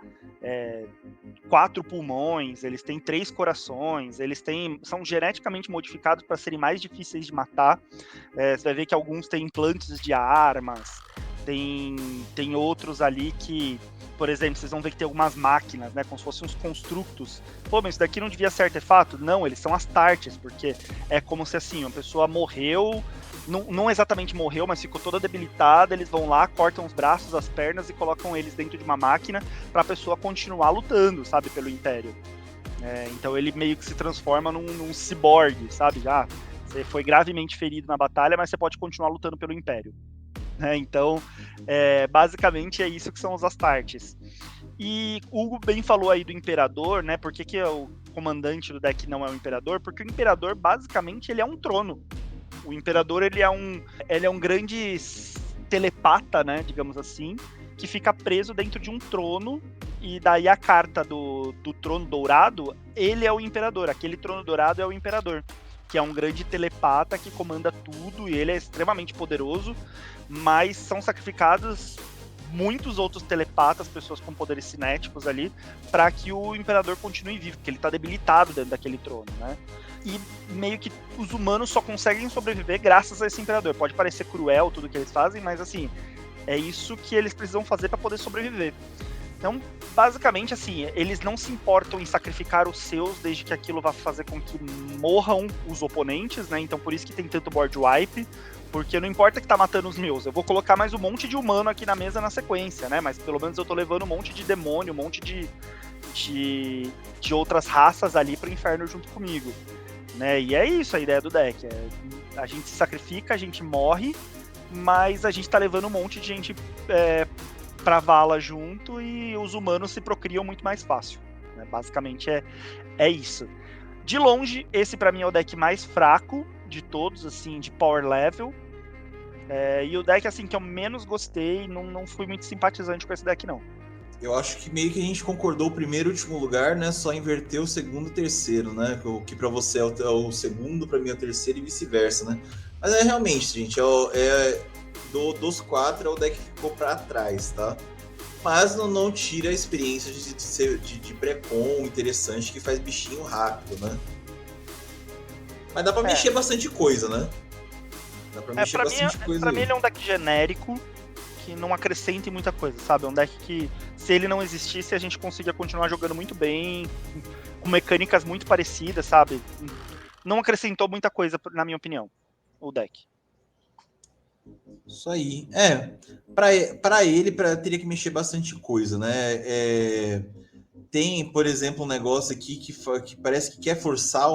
4 pulmões, eles têm 3 corações, são geneticamente modificados para serem mais difíceis de matar. Você vai ver que alguns têm implantes de armas, tem outros ali que, por exemplo, vocês vão ver que tem algumas máquinas, né, como se fossem uns construtos. Pô, mas isso daqui não devia ser artefato? Não, eles são Astartes, porque é como se assim, uma pessoa morreu, não exatamente morreu, mas ficou toda debilitada, eles vão lá, cortam os braços, as pernas e colocam eles dentro de uma máquina para a pessoa continuar lutando, sabe, pelo Império. Então ele meio que se transforma num ciborgue, sabe? Já você foi gravemente ferido na batalha, mas você pode continuar lutando pelo Império. Então, basicamente é isso que são os Astartes. E o Hugo bem falou aí do Imperador, né? Por que o comandante do deck não é o Imperador? Porque o Imperador, basicamente, ele é um trono. O Imperador, ele é um grande telepata, né? Digamos assim, que fica preso dentro de um trono. E daí a carta do trono dourado, ele é o Imperador. Aquele trono dourado é o Imperador, que é um grande telepata que comanda tudo, e ele é extremamente poderoso, mas são sacrificados muitos outros telepatas, pessoas com poderes cinéticos ali, para que o Imperador continue vivo, porque ele tá debilitado dentro daquele trono, né? E meio que os humanos só conseguem sobreviver graças a esse Imperador. Pode parecer cruel tudo que eles fazem, mas assim, é isso que eles precisam fazer para poder sobreviver. Então, basicamente, assim, eles não se importam em sacrificar os seus, desde que aquilo vá fazer com que morram os oponentes, né? Então, por isso que tem tanto board wipe, porque não importa que tá matando os meus, eu vou colocar mais um monte de humano aqui na mesa na sequência, né? Mas pelo menos eu tô levando um monte de demônio, um monte de outras raças ali pro inferno junto comigo, né? E é isso a ideia do deck. A gente se sacrifica, a gente morre, mas a gente tá levando um monte de gente pra vala junto, e os humanos se procriam muito mais fácil, né? Basicamente é isso. De longe, esse pra mim é o deck mais fraco de todos, assim, de power level. E o deck, assim, que eu menos gostei, não fui muito simpatizante com esse deck, não. Eu acho que meio que a gente concordou o primeiro e o último lugar, né? Só inverter o segundo e o terceiro, né? O que pra você é o segundo, pra mim é o terceiro e vice-versa, né? Mas realmente, gente, dos 4 é o deck que ficou pra trás, tá? Mas não tira a experiência de pré-com interessante, que faz bichinho rápido, né? Mas dá pra mexer bastante coisa, né? Dá pra mexer bastante coisa. Pra mim ele é um deck genérico, que não acrescenta em muita coisa, sabe? É um deck que, se ele não existisse, a gente conseguia continuar jogando muito bem, com mecânicas muito parecidas, sabe? Não acrescentou muita coisa, na minha opinião, o deck. Isso aí. Teria que mexer bastante coisa, né? Tem, por exemplo, um negócio aqui que parece que quer forçar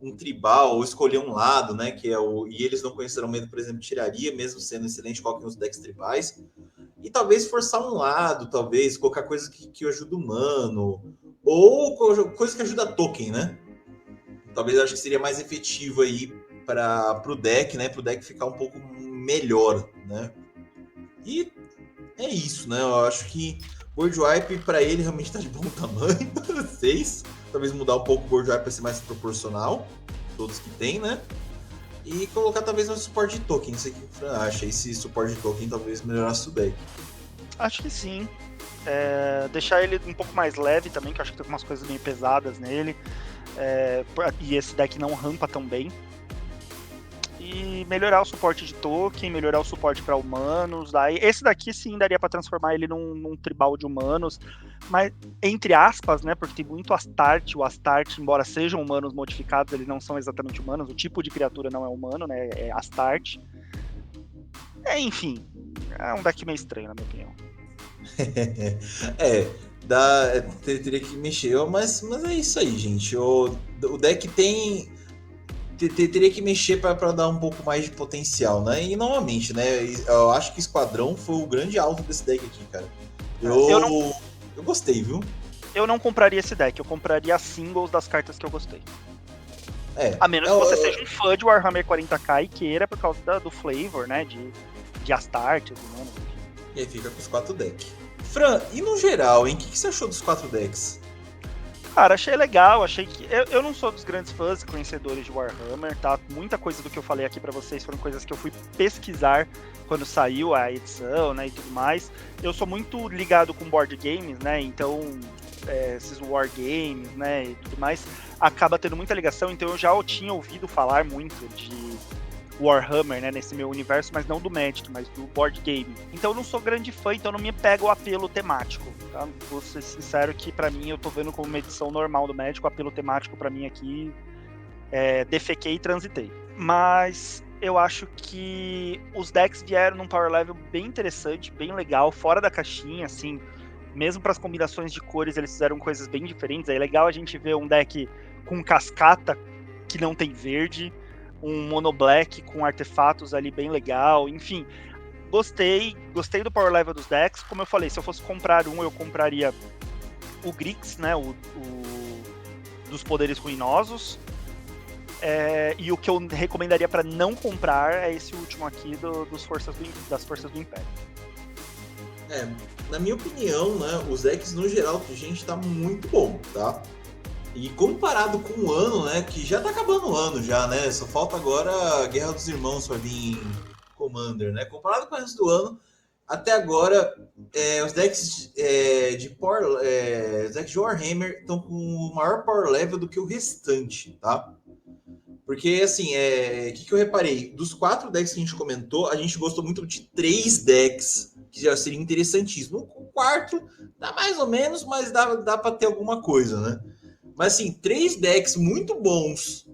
um tribal, ou escolher um lado, né? E eles não conheceram medo, por exemplo, tiraria, mesmo sendo excelente qualquer um dos decks tribais. E talvez forçar um lado, talvez, colocar coisa que ajuda o humano, ou coisa que ajuda a token, né? Talvez eu acho que seria mais efetivo aí para o deck, né? Para o deck ficar um pouco melhor, né? E é isso, né? Eu acho que board wipe para ele realmente está de bom tamanho, 6. Talvez mudar um pouco o board wipe para ser mais proporcional, todos que tem, né? E colocar talvez um suporte de token. Não sei o que o Fran acha. Esse suporte de token talvez melhorasse o deck. Acho que sim. Deixar ele um pouco mais leve também, que eu acho que tem algumas coisas meio pesadas nele. E esse deck não rampa tão bem. E melhorar o suporte de token, melhorar o suporte para humanos. Esse daqui sim daria para transformar ele num tribal de humanos, mas entre aspas, né? Porque tem muito Astarte. O Astarte, embora sejam humanos modificados, eles não são exatamente humanos. O tipo de criatura não é humano, né? É Astarte. Enfim, é um deck meio estranho, na minha opinião. Teria que mexer, mas é isso aí, gente. O deck tem teria que mexer para dar um pouco mais de potencial, né? E novamente, né? Eu acho que Esquadrão foi o grande alvo desse deck aqui, cara. Eu gostei, viu? Eu não compraria esse deck, eu compraria as singles das cartas que eu gostei. É. A menos que você seja um fã de Warhammer 40k e queira por causa do flavor, né? De Astartes, né? E aí fica com os 4 decks. Fran, e no geral, hein? O que você achou dos 4 decks? Cara, achei legal, achei que... Eu não sou dos grandes fãs e conhecedores de Warhammer, tá? Muita coisa do que eu falei aqui pra vocês foram coisas que eu fui pesquisar quando saiu a edição, né, e tudo mais. Eu sou muito ligado com board games, né, então... esses wargames, né, e tudo mais, acaba tendo muita ligação, então eu já tinha ouvido falar muito de Warhammer, né, nesse meu universo, mas não do Magic, mas do board game. Então eu não sou grande fã, então não me pega o apelo temático, tá? Vou ser sincero que pra mim eu tô vendo como uma edição normal do Magic, o apelo temático pra mim aqui defequei e transitei. Mas eu acho que os decks vieram num power level bem interessante, bem legal, fora da caixinha, assim, mesmo para as combinações de cores eles fizeram coisas bem diferentes. É legal a gente ver um deck com cascata que não tem verde, um mono black com artefatos ali bem legal, enfim, gostei do power level dos decks. Como eu falei, se eu fosse comprar um, eu compraria o Grix, né, o dos poderes ruinosos, e o que eu recomendaria para não comprar é esse último aqui das Forças do Império. Na minha opinião, né, os decks no geral, gente, tá muito bom, tá? E comparado com o ano, né, que já tá acabando o ano já, né, só falta agora a Guerra dos Irmãos pra vir em Commander, né? Comparado com o resto do ano, até agora, os decks os decks de Warhammer estão com o maior power level do que o restante, tá? Porque, assim, o que eu reparei? Dos 4 decks que a gente comentou, a gente gostou muito de 3 decks que já seria interessantíssimo. O quarto dá mais ou menos, mas dá para ter alguma coisa, né? Mas assim, 3 decks muito bons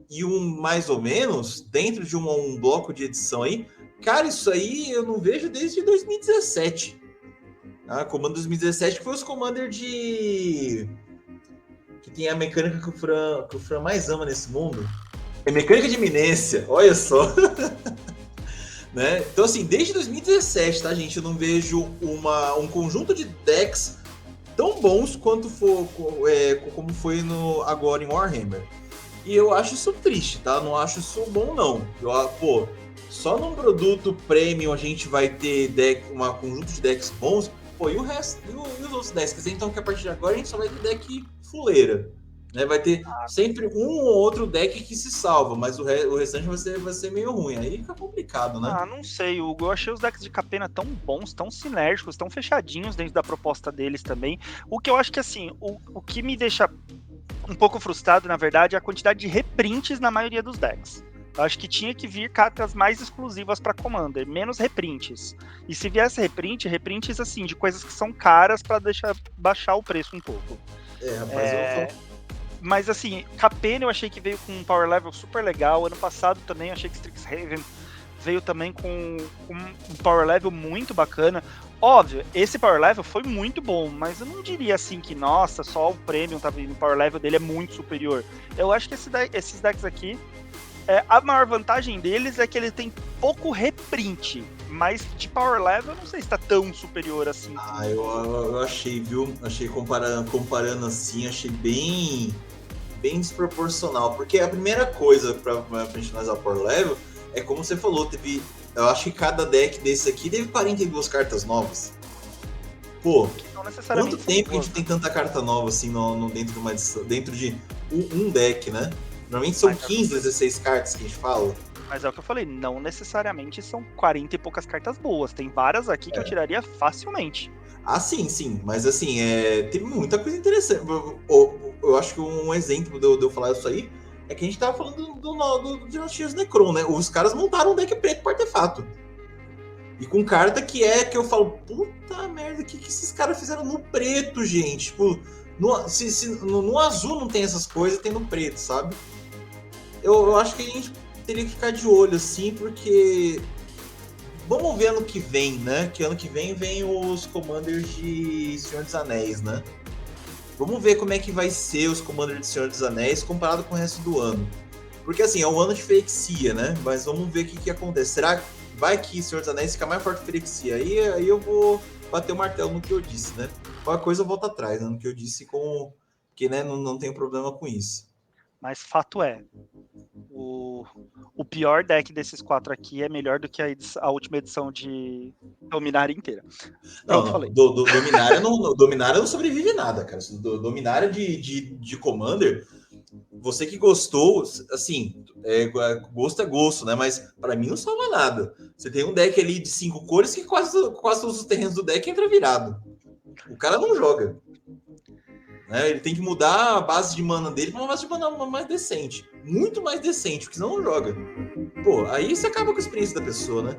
e um mais ou menos dentro de um bloco de edição aí, cara, isso aí eu não vejo desde 2017. Commander 2017 que foi os Commander que tem a mecânica que o Fran mais ama nesse mundo. É mecânica de iminência, olha só. Né? Então, assim, desde 2017, tá, gente? Eu não vejo um conjunto de decks tão bons quanto como foi agora em Warhammer. E eu acho isso triste, tá? Não acho isso bom, não. Só num produto premium a gente vai ter um conjunto de decks bons. E o resto, e os outros decks? Quer dizer, então que a partir de agora a gente só vai ter deck fuleira. Né? Vai ter sempre um ou outro deck que se salva, mas o restante vai ser meio ruim. Aí fica complicado, né? Não sei, Hugo. Eu achei os decks de Capena tão bons, tão sinérgicos, tão fechadinhos dentro da proposta deles também. O que eu acho que, assim, o que me deixa um pouco frustrado, na verdade, é a quantidade de reprints na maioria dos decks. Eu acho que tinha que vir cartas mais exclusivas para Commander, menos reprints. E se viesse reprints assim, de coisas que são caras para baixar o preço um pouco. Mas assim, Capena eu achei que veio com um power level super legal. Ano passado também achei que Strixhaven veio também com um power level muito bacana. Óbvio, esse power level foi muito bom, mas eu não diria assim que, nossa, só o Premium tá vindo, o power level dele é muito superior. Eu acho que esses decks aqui, a maior vantagem deles é que ele tem pouco reprint, mas de power level eu não sei se tá tão superior assim. Eu achei, viu? Achei comparando assim, achei bem desproporcional, porque a primeira coisa pra gente analisar o power level é como você falou, eu acho que cada deck desse aqui teve 42 cartas novas. Quanto tempo a gente tem tanta carta nova assim dentro de uma edição, dentro de um deck, né? Normalmente são 15, 16 cartas que a gente fala. Mas é o que eu falei, não necessariamente são 40 e poucas cartas boas. Tem várias aqui que eu tiraria facilmente. Sim. Mas assim, tem muita coisa interessante. Eu acho que um exemplo de eu falar isso aí é que a gente tava falando do Dinastias Necron, né? Os caras montaram um deck preto com artefato. E com carta que eu falo, puta merda, o que esses caras fizeram no preto, gente? Tipo, no azul não tem essas coisas, tem no preto, sabe? Eu acho que a gente teria que ficar de olho, assim, porque... Vamos ver ano que vem, né? Que ano que vem os Commanders de Senhor dos Anéis, né? Vamos ver como é que vai ser os Commanders de Senhor dos Anéis comparado com o resto do ano. Porque assim, é um ano de Ferexia, né? Mas vamos ver o que acontece. Será que vai que Senhor dos Anéis fica mais forte que Ferexia? Aí eu vou bater o martelo no que eu disse, né? Qualquer coisa eu volto atrás, né? No que eu disse, que né, não tenho problema com isso. Mas fato é, o pior deck desses 4 aqui é melhor do que a última edição de Dominária inteira. Pronto, Não. falei. Dominária não sobrevive nada, cara. Dominária de Commander, você que gostou, assim, gosto é gosto, né? Mas para mim não salva nada. Você tem um deck ali de 5 cores que quase todos os terrenos do deck entra virado. O cara não joga. Né? Ele tem que mudar a base de mana dele para uma base de mana mais decente. Muito mais decente, porque senão não joga. Pô, aí você acaba com a experiência da pessoa, né?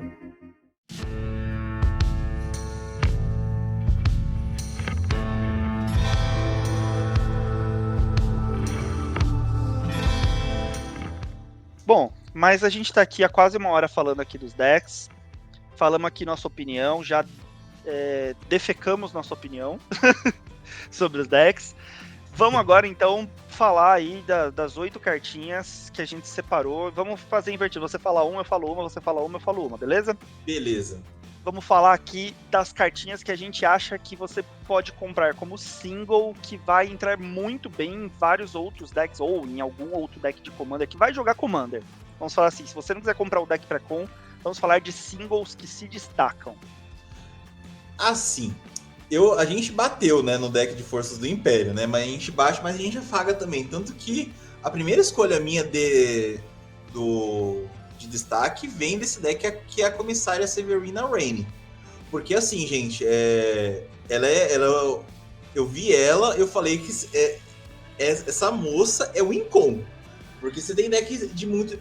Bom, mas a gente tá aqui há quase uma hora falando aqui dos decks. Falamos aqui nossa opinião, já defecamos nossa opinião sobre os decks. Vamos agora, então, falar aí das 8 cartinhas que a gente separou. Vamos fazer invertido. Você fala uma, eu falo uma, você fala uma, eu falo uma, beleza? Beleza. Vamos falar aqui das cartinhas que a gente acha que você pode comprar como single, que vai entrar muito bem em vários outros decks, ou em algum outro deck de Commander, que vai jogar Commander. Vamos falar assim, se você não quiser comprar o deck pré-com, vamos falar de singles que se destacam. Assim, a gente bateu, né, no deck de Forças do Império, né? Mas a gente bate, mas a gente afaga também. Tanto que a primeira escolha minha de destaque vem desse deck, que é a Comissária Severina Raine. Porque assim, gente, eu vi ela, eu falei que essa moça é o Incom. Porque você tem deck de muito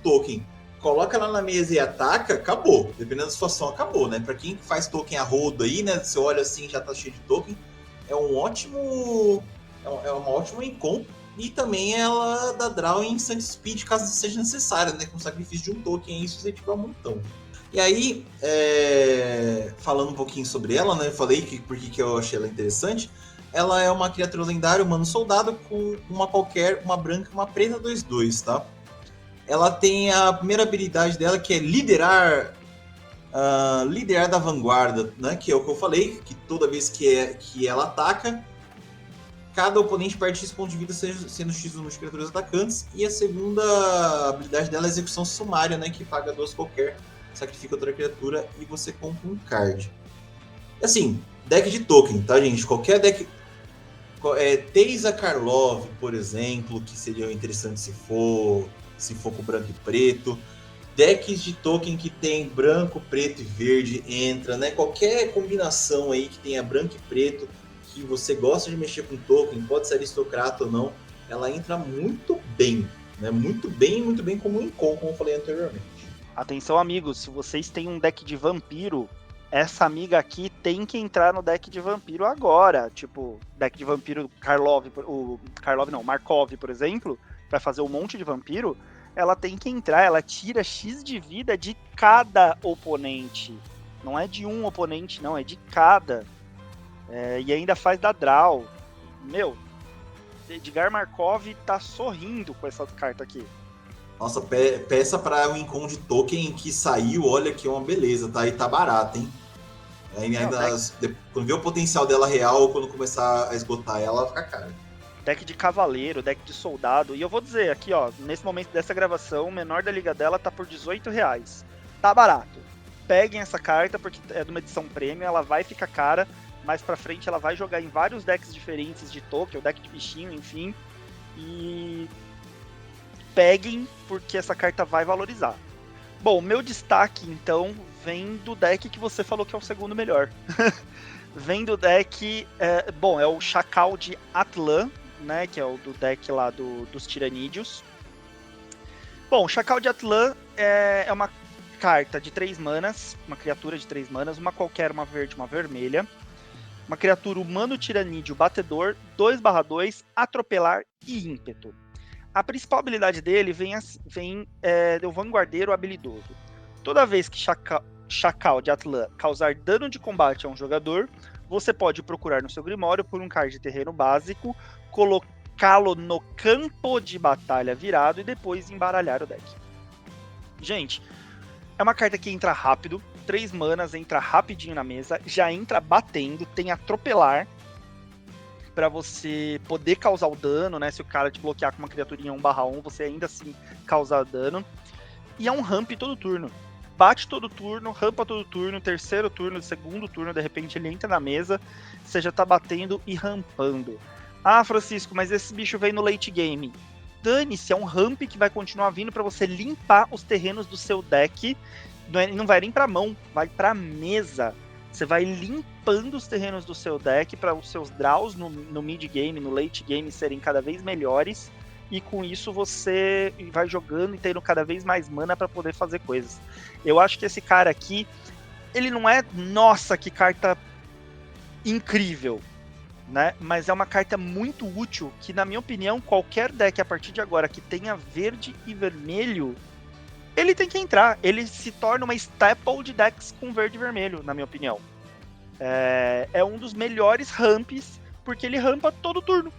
token, coloca ela na mesa e ataca, acabou. Dependendo da situação, acabou, né? Pra quem faz token a rodo aí, né? Você olha assim, já tá cheio de token. É uma ótima Incom. E também ela dá draw em instant speed, caso seja necessário, né? Com sacrifício de um token aí, se você tiver um montão. E aí, falando um pouquinho sobre ela, né? Eu falei porque que eu achei ela interessante. Ela é uma criatura lendária, humano soldado, com uma branca e uma preta 2/2, tá? Ela tem a primeira habilidade dela, que é liderar da vanguarda, né? Que é o que eu falei, que toda vez que ela ataca, cada oponente perde X pontos de vida, sendo X o número de criaturas atacantes. E a segunda habilidade dela é execução sumária, né? Que paga 2 qualquer, sacrifica outra criatura e você compra um card. Assim, deck de token, tá, gente? Qualquer deck... Teysa Karlov, por exemplo, que seria interessante se for com branco e preto. Decks de token que tem branco, preto e verde entra, né? Qualquer combinação aí que tenha branco e preto, que você gosta de mexer com token, pode ser aristocrata ou não, ela entra muito bem, né? Muito bem como um Incom, como eu falei anteriormente. Atenção, amigos, se vocês têm um deck de vampiro, essa amiga aqui tem que entrar no deck de vampiro agora. Tipo, deck de vampiro Markov, por exemplo, vai fazer um monte de vampiro, ela tem que entrar, ela tira X de vida de cada oponente. Não é de um oponente, não, é de cada. E ainda faz da draw. Meu, Edgar Markov tá sorrindo com essa carta aqui. Nossa, peça para o Incom de token que saiu, olha que é uma beleza, tá? E tá barato, hein? Quando vê o potencial dela real, quando começar a esgotar ela fica cara. Deck de cavaleiro, deck de soldado. E eu vou dizer aqui, ó, nesse momento dessa gravação, o menor da liga dela tá por R$18. Tá barato. Peguem essa carta, porque é de uma edição premium, ela vai ficar cara. Mais pra frente ela vai jogar em vários decks diferentes de token, o deck de bichinho, enfim. E peguem, porque essa carta vai valorizar. Bom, meu destaque, então, vem do deck que você falou que é o segundo melhor. Vem do deck... é o Chacal de Atlan, né? Que é o do deck lá dos Tiranídeos. Bom, Chacal de Atlan é uma carta de 3 manas, uma criatura de 3 manas, uma qualquer, uma verde, uma vermelha. Uma criatura humano tiranídeo batedor, 2/2, atropelar e ímpeto. A principal habilidade dele vem do vanguardeiro habilidoso. Toda vez que Chacal de Atlan causar dano de combate a um jogador, você pode procurar no seu grimório por um card de terreno básico, colocá-lo no campo de batalha virado e depois embaralhar o deck. Gente, é uma carta que entra rápido, 3 manas, entra rapidinho na mesa, já entra batendo, tem atropelar para você poder causar o dano, né? Se o cara te bloquear com uma criaturinha 1/1, você ainda assim causar dano. E é um ramp todo turno. Bate todo turno, rampa todo turno, terceiro turno, segundo turno, de repente ele entra na mesa, você já tá batendo e rampando. Ah, Francisco, mas esse bicho vem no late game. Dane-se, é um ramp que vai continuar vindo para você limpar os terrenos do seu deck. Não vai nem pra mão, vai pra mesa. Você vai limpando os terrenos do seu deck para os seus draws no mid game, no late game serem cada vez melhores. E com isso você vai jogando e tendo cada vez mais mana para poder fazer coisas. Eu acho que esse cara aqui, ele não é, nossa, que carta incrível, né? Mas é uma carta muito útil que, na minha opinião, qualquer deck a partir de agora que tenha verde e vermelho, ele tem que entrar. Ele se torna uma staple de decks com verde e vermelho, na minha opinião. É um dos melhores ramps, porque ele rampa todo turno.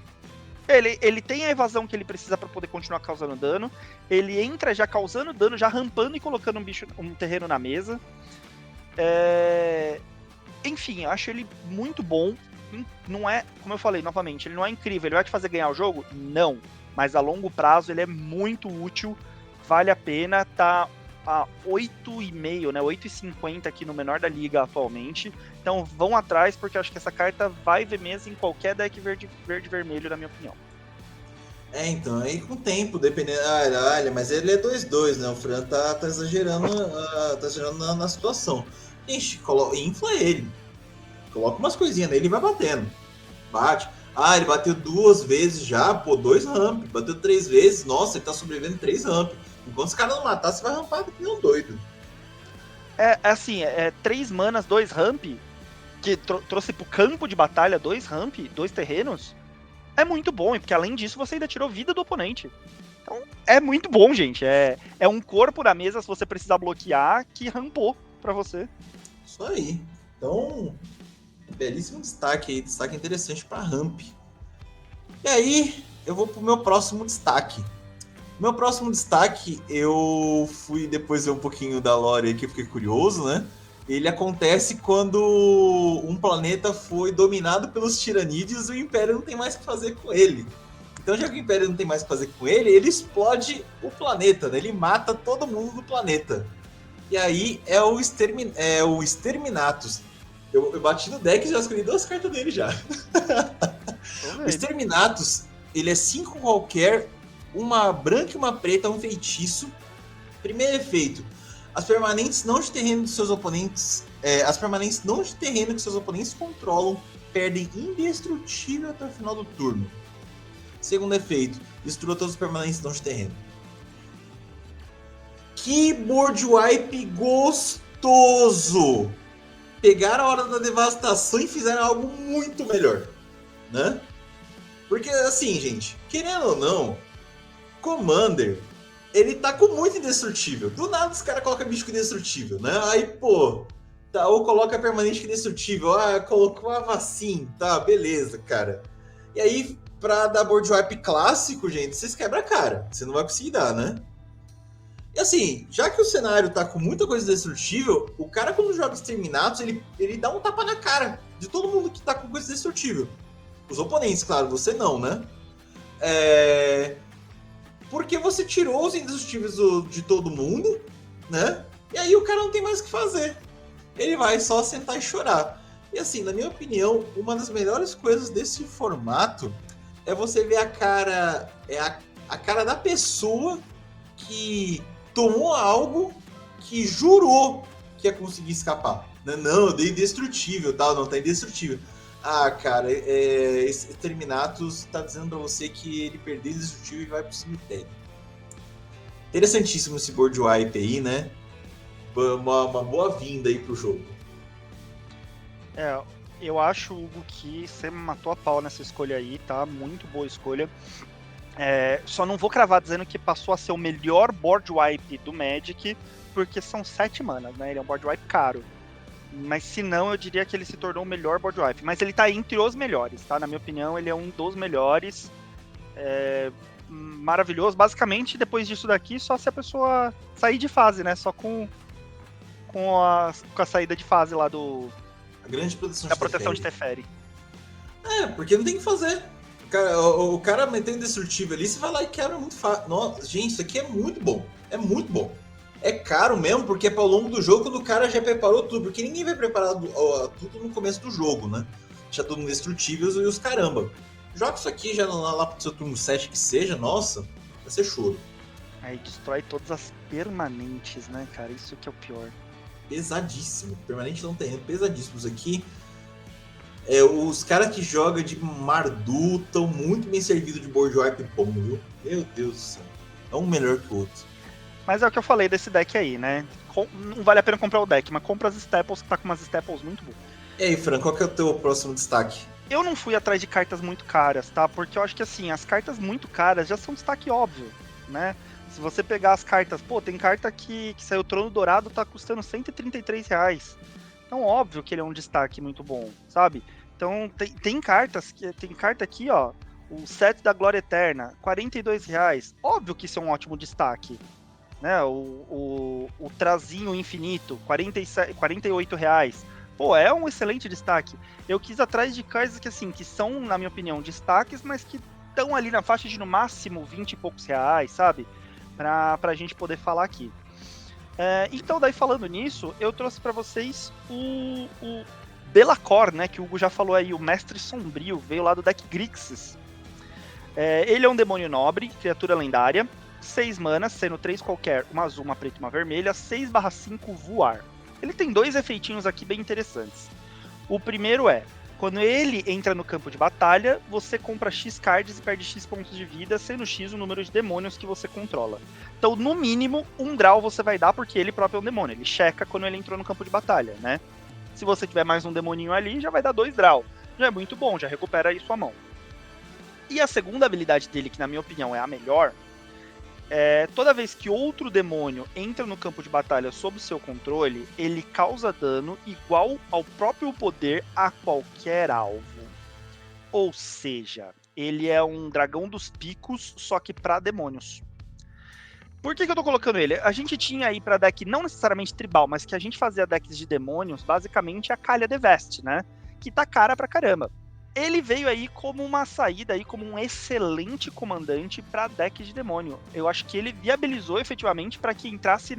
Ele tem a evasão que ele precisa para poder continuar causando dano. Ele entra já causando dano, já rampando e colocando um terreno na mesa. Enfim, eu acho ele muito bom. Não é, como eu falei novamente, ele não é incrível. Ele vai te fazer ganhar o jogo? Não. Mas a longo prazo ele é muito útil. Vale a pena. Tá a 8,5, né? 8,50 aqui no menor da liga atualmente. Então vão atrás, porque eu acho que essa carta vai ver mesa em qualquer deck verde-vermelho, na minha opinião. Então, aí com o tempo, dependendo. Olha, mas ele é 2/2, né? O Fran tá exagerando, na situação. Gente, infla ele. Coloca umas coisinhas nele e vai batendo. Bate. Ele bateu 2 vezes já, 2 ramp. Bateu 3 vezes, nossa, ele tá sobrevivendo 3 ramp. Enquanto os caras não matar, você vai rampar que nem um doido. Assim, 3 manas, 2 ramp, que trouxe pro campo de batalha 2 ramp, 2 terrenos, é muito bom, porque além disso você ainda tirou vida do oponente. Então é muito bom, gente. É um corpo na mesa, se você precisar bloquear, que rampou pra você. Isso aí. Então, belíssimo destaque aí, destaque interessante pra ramp. E aí, eu vou pro meu próximo destaque. Meu próximo destaque, eu fui depois ver um pouquinho da lore aqui, fiquei curioso, né? Ele acontece quando um planeta foi dominado pelos tiranídeos e o Império não tem mais o que fazer com ele. Então, já que o Império não tem mais o que fazer com ele, ele explode o planeta, né? Ele mata todo mundo do planeta. E aí é o Exterminatus. Eu bati no deck e já escolhi 2 cartas dele já. O Exterminatus, ele é 5 qualquer, uma branca e uma preta, um feitiço. Primeiro efeito: as permanentes não de terreno dos seus oponentes, que seus oponentes controlam perdem indestrutível até o final do turno. Segundo efeito: destrua todos os permanentes não de terreno. Que board wipe gostoso! Pegaram a hora da devastação e fizeram algo muito melhor, né? Porque assim, gente, querendo ou não, Commander, ele tá com muito indestrutível. Do nada os caras colocam bicho indestrutível, né? Aí, pô, ou coloca permanente indestrutível. Colocou a vacina, tá, beleza, cara. E aí, pra dar board wipe clássico, gente, vocês quebram a cara. Você não vai conseguir dar, né? E assim, já que o cenário tá com muita coisa destrutível, o cara quando joga Exterminatus, ele dá um tapa na cara de todo mundo que tá com coisa destrutível. Os oponentes, claro, você não, né? Porque você tirou os indestrutíveis de todo mundo, né? E aí o cara não tem mais o que fazer. Ele vai só sentar e chorar. E assim, na minha opinião, uma das melhores coisas desse formato é você ver a cara da pessoa que tomou algo que jurou que ia conseguir escapar. Não, eu dei indestrutível, tal, não tá indestrutível. Cara, esse Exterminatus tá dizendo pra você que ele perdeu indestrutível e vai pro cemitério. Interessantíssimo esse board wipe aí, né? Uma boa vinda aí pro jogo. Eu acho, Hugo, que você matou a pau nessa escolha aí, tá? Muito boa escolha. Só não vou cravar dizendo que passou a ser o melhor board wipe do Magic, porque são 7 manas, né? Ele é um board wipe caro. Mas se não, eu diria que ele se tornou o melhor board wipe. Mas ele tá entre os melhores, tá? Na minha opinião, ele é um dos melhores. maravilhoso. Basicamente, depois disso daqui, só se a pessoa sair de fase, né? Só com a saída de fase lá A grande proteção da proteção de Teferi. Porque não tem o que fazer. O cara metendo indestrutível ali, você vai lá e quebra muito fácil. Nossa, gente, isso aqui é muito bom. É muito bom. É caro mesmo, porque é ao longo do jogo quando o cara já preparou tudo. Porque ninguém vai preparar tudo no começo do jogo, né? Já tudo indestrutíveis e os caramba. Joga isso aqui já lá pro seu turno 7 que seja, nossa, vai ser choro. Aí destrói todas as permanentes, né, cara? Isso que é o pior. Pesadíssimo. Permanente não terreno, pesadíssimos aqui. Os caras que jogam de Mardu estão muito bem servidos de Bourgeois e Pong, viu? Meu Deus do céu. É um melhor que o outro. Mas é o que eu falei desse deck aí, né? Não vale a pena comprar o deck, mas compra as Staples, que tá com umas Staples muito boas. E aí, Fran, qual que é o teu próximo destaque? Eu não fui atrás de cartas muito caras, tá? Porque eu acho que, assim, as cartas muito caras já são destaque óbvio, né? Se você pegar as cartas... Pô, tem carta que saiu Trono Dourado, tá custando R$133. Então, óbvio que ele é um destaque muito bom, sabe? Então, tem cartas... Tem carta aqui, ó. O set da Glória Eterna, R$42. Óbvio que isso é um ótimo destaque. Né? O Trazinho Infinito, R$48. Pô, é um excelente destaque. Eu quis atrás de coisas que, assim, que são, na minha opinião, destaques, mas que estão ali na faixa de, no máximo, 20 e poucos reais, sabe? Pra gente poder falar aqui. Então, daí falando nisso, eu trouxe para vocês o Belacor, né? Que o Hugo já falou aí, o Mestre Sombrio, veio lá do deck Grixis. Ele é um demônio nobre, criatura lendária, 6 manas, sendo 3 qualquer, uma azul, uma preta e uma vermelha, 6/5 voar. Ele tem 2 efeitinhos aqui bem interessantes. O primeiro quando ele entra no campo de batalha, você compra X cards e perde X pontos de vida, sendo X o número de demônios que você controla. Então, no mínimo, 1 draw você vai dar, porque ele próprio é um demônio. Ele checa quando ele entrou no campo de batalha, né? Se você tiver mais um demoninho ali, já vai dar 2 draw. Já é muito bom, já recupera aí sua mão. E a segunda habilidade dele, que na minha opinião é a melhor, toda vez que outro demônio entra no campo de batalha sob seu controle, ele causa dano igual ao próprio poder a qualquer alvo. Ou seja, ele é um dragão dos picos, só que para demônios. Por que eu tô colocando ele? A gente tinha aí pra deck, não necessariamente tribal, mas que a gente fazia decks de demônios, basicamente a Calha de Veste, né? Que tá cara pra caramba. Ele veio aí como uma saída, aí como um excelente comandante para deck de demônio. Eu acho que ele viabilizou efetivamente para que entrasse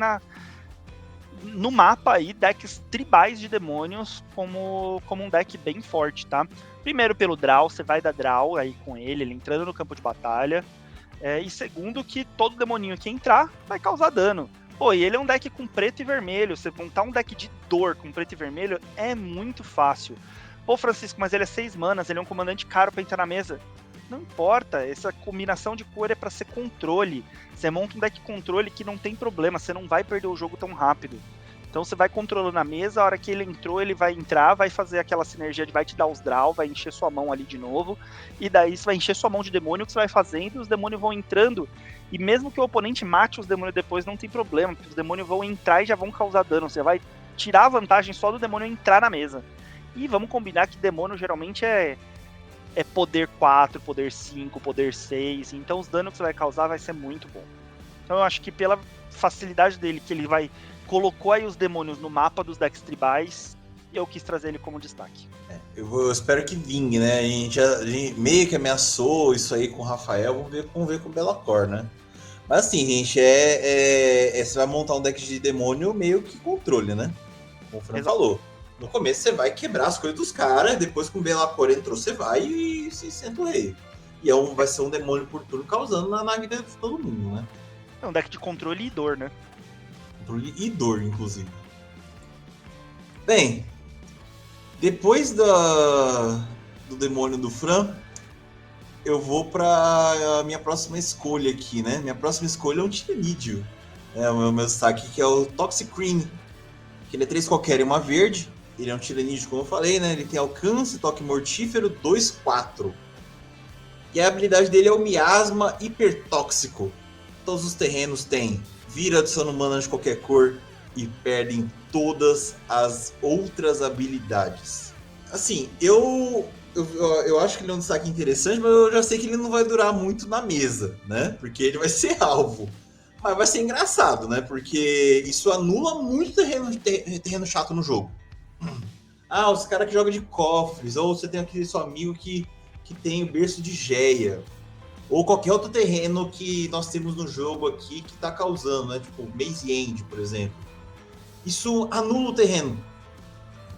no mapa aí decks tribais de demônios como um deck bem forte, tá? Primeiro pelo draw, você vai dar draw aí com ele entrando no campo de batalha. E segundo que todo demoninho que entrar vai causar dano. Pô, e ele é um deck com preto e vermelho. Você montar um deck de dor com preto e vermelho é muito fácil. Pô, Francisco, mas ele é 6 manas, ele é um comandante caro pra entrar na mesa. Não importa, essa combinação de cor é pra ser controle. Você monta um deck controle que não tem problema, você não vai perder o jogo tão rápido. Então você vai controlando a mesa, a hora que ele entrou, ele vai entrar, vai fazer aquela sinergia de vai te dar os draw, vai encher sua mão ali de novo, e daí você vai encher sua mão de demônio, que você vai fazendo, e os demônios vão entrando, e mesmo que o oponente mate os demônios depois, não tem problema, porque os demônios vão entrar e já vão causar dano, você vai tirar a vantagem só do demônio entrar na mesa. E vamos combinar que demônio geralmente é poder 4, poder 5, poder 6. Então os danos que você vai causar vai ser muito bom. Então eu acho que pela facilidade dele, que ele colocou aí os demônios no mapa dos decks tribais, eu quis trazer ele como destaque. Eu espero que vingue, né? A gente meio que ameaçou isso aí com o Rafael, vamos ver com o Belacor, né? Mas assim, gente, você vai montar um deck de demônio meio que controle, né? Como o Fran falou. No começo você vai quebrar as coisas dos caras, depois que o Belacor entrou, você vai e se senta o rei. E vai ser um demônio por turno causando na vida de todo mundo, né? É um deck de controle e dor, né? Controle e dor, inclusive. Bem, depois do demônio do Fran, eu vou pra minha próxima escolha aqui, né? Minha próxima escolha é um Tiranidio. O meu destaque que é o Toxic Cream. Que ele é 3 qualquer e uma verde. Ele é um Tiranidio, como eu falei, né? Ele tem alcance, toque mortífero, 2/4. E a habilidade dele é o Miasma Hipertóxico. Todos os terrenos têm vira adicionando mana de qualquer cor e perdem todas as outras habilidades. Assim, eu eu acho que ele é um destaque interessante, mas eu já sei que ele não vai durar muito na mesa, né? Porque ele vai ser alvo. Mas vai ser engraçado, né? Porque isso anula muito terreno chato no jogo. Ah, os caras que jogam de cofres, ou você tem aquele seu amigo que tem o berço de Geia, ou qualquer outro terreno que nós temos no jogo aqui que tá causando, né? Tipo, Maze End, por exemplo. Isso anula o terreno,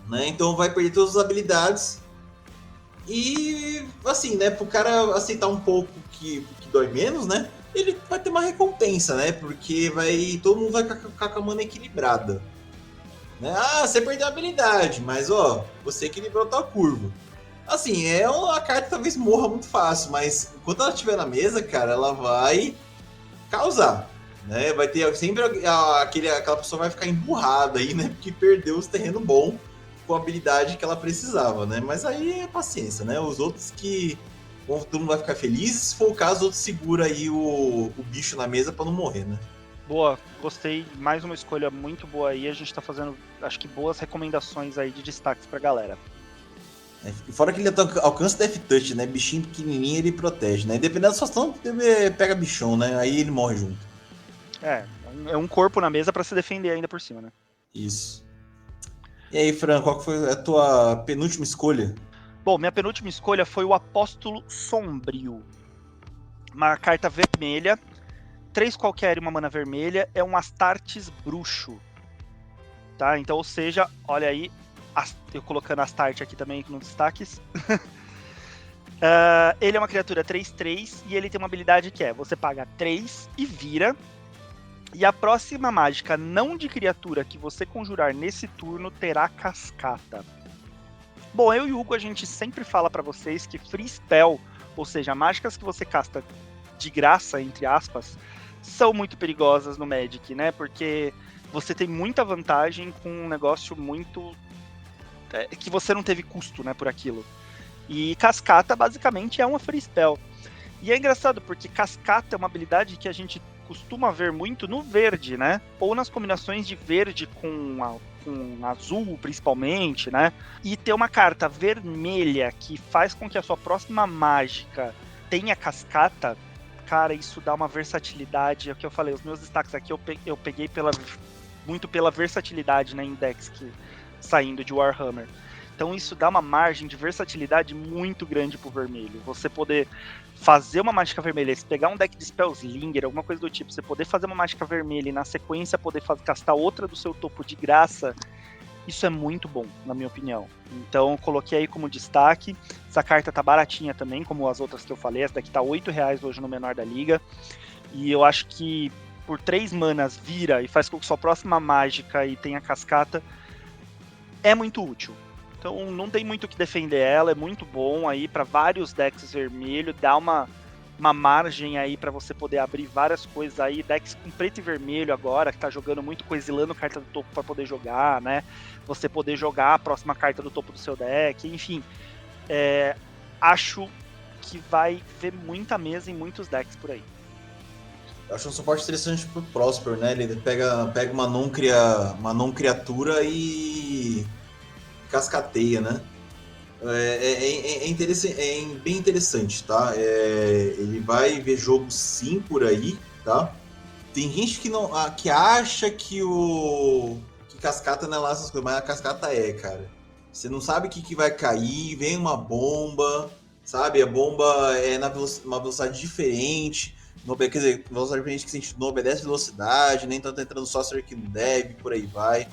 né? Então vai perder todas as habilidades. E, assim, né? Pro cara aceitar um pouco que dói menos, né? Ele vai ter uma recompensa, né? Porque todo mundo vai ficar com a mana equilibrada. Né? Ah, você perdeu a habilidade, mas ó, você equilibrou a tua curva. Assim, a carta talvez morra muito fácil, mas enquanto ela estiver na mesa, cara, ela vai causar. Né? Vai ter sempre aquela pessoa vai ficar emburrada aí, né? Porque perdeu os terreno bom com a habilidade que ela precisava, né? Mas aí é paciência, né? Os outros que todo mundo vai ficar feliz, se for o caso, outro segura aí o bicho na mesa para não morrer, né? Boa, gostei. Mais uma escolha muito boa aí. A gente tá fazendo, acho que, boas recomendações aí de destaques pra galera. Fora que ele alcança Death Touch, né? Bichinho pequenininho ele protege, né? Dependendo da situação, pega bichão, né? Aí ele morre junto. É um corpo na mesa pra se defender ainda por cima, né? Isso. E aí, Fran, qual que foi a tua penúltima escolha? Bom, minha penúltima escolha foi o Apóstolo Sombrio. Uma carta vermelha, 3 qualquer e uma mana vermelha, é um Astartes bruxo. Tá? Então, ou seja, olha aí, eu colocando Astarte aqui também nos destaques. Ele é uma criatura 3/3 e ele tem uma habilidade que é: você paga 3 e vira. E a próxima mágica não de criatura que você conjurar nesse turno terá cascata. Bom, eu e o Hugo, a gente sempre fala pra vocês que free spell, ou seja, mágicas que você casta de graça, entre aspas, são muito perigosas no Magic, né? Porque você tem muita vantagem com um negócio muito... que você não teve custo, né, por aquilo. E cascata, basicamente, é uma free spell. E é engraçado, porque cascata é uma habilidade que a gente costuma ver muito no verde, né? Ou nas combinações de verde com azul, principalmente, né? E ter uma carta vermelha que faz com que a sua próxima mágica tenha cascata, cara, isso dá uma versatilidade. É o que eu falei, os meus destaques aqui eu peguei muito pela versatilidade, né, em decks saindo de Warhammer. Então isso dá uma margem de versatilidade muito grande pro vermelho. Você poder fazer uma mágica vermelha, se pegar um deck de Spellslinger, alguma coisa do tipo, você poder fazer uma mágica vermelha e na sequência poder castar outra do seu topo de graça, isso é muito bom, na minha opinião. Então eu coloquei aí como destaque. Essa carta tá baratinha também, como as outras que eu falei. Essa daqui tá R$8 hoje no menor da liga. E eu acho que por 3 manas vira e faz com que sua próxima mágica e tenha cascata, é muito útil. Então não tem muito o que defender ela, é muito bom aí para vários decks vermelho, dá uma margem aí para você poder abrir várias coisas aí, decks com preto e vermelho agora, que tá jogando muito, coisilando carta do topo para poder jogar, né? Você poder jogar a próxima carta do topo do seu deck, enfim. Acho que vai ver muita mesa em muitos decks por aí. Eu acho um suporte interessante pro Prosper, né? Ele pega uma não criatura e cascateia, né? Bem interessante, tá? Ele vai ver jogo sim por aí, tá? Tem gente que acha que cascata não é lá essas coisas, mas a cascata cara. Você não sabe o que vai cair, vem uma bomba, sabe? A bomba é uma velocidade diferente, quer dizer, velocidade diferente que a gente não obedece velocidade, nem então tá entrando sorcerer que não deve, por aí vai.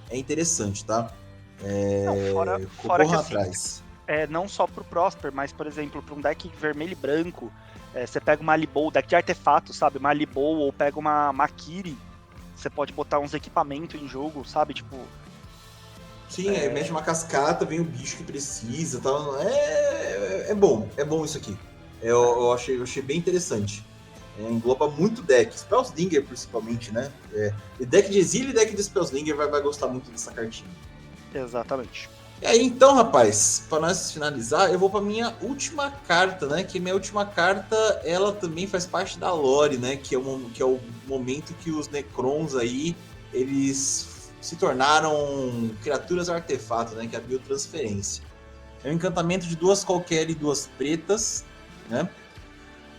É interessante, tá? Fora que assim, atrás. Não só pro Prosper, mas, por exemplo, para um deck vermelho e branco, você pega uma Malibou, deck de artefato, sabe? Malibou, ou pega uma Makiri, você pode botar uns equipamentos em jogo, sabe? Tipo... Sim, mexe uma cascata, vem o bicho que precisa, tal. É bom isso aqui. Eu achei bem interessante. Engloba muito deck, Spellslinger principalmente, né? E deck de exílio e deck de Spellslinger vai gostar muito dessa cartinha. Exatamente. E aí, então, rapaz, para nós finalizar, eu vou para minha última carta, né? Que minha última carta, ela também faz parte da lore, né? Que é o momento que os Necrons aí, eles se tornaram criaturas artefato, né? Que é a biotransferência. É um encantamento de 2 qualquer e 2 pretas, né?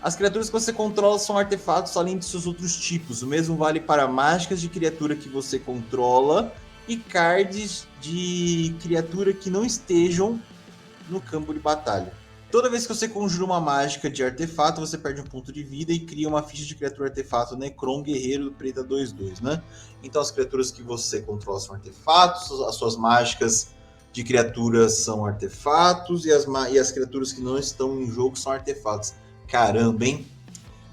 As criaturas que você controla são artefatos além de seus outros tipos. O mesmo vale para mágicas de criatura que você controla e cards de criatura que não estejam no campo de batalha. Toda vez que você conjura uma mágica de artefato, você perde um ponto de vida e cria uma ficha de criatura artefato Necron Guerreiro Preta 2/2, né? Então as criaturas que você controla são artefatos, as suas mágicas de criaturas são artefatos e as criaturas que não estão em jogo são artefatos. Caramba, hein?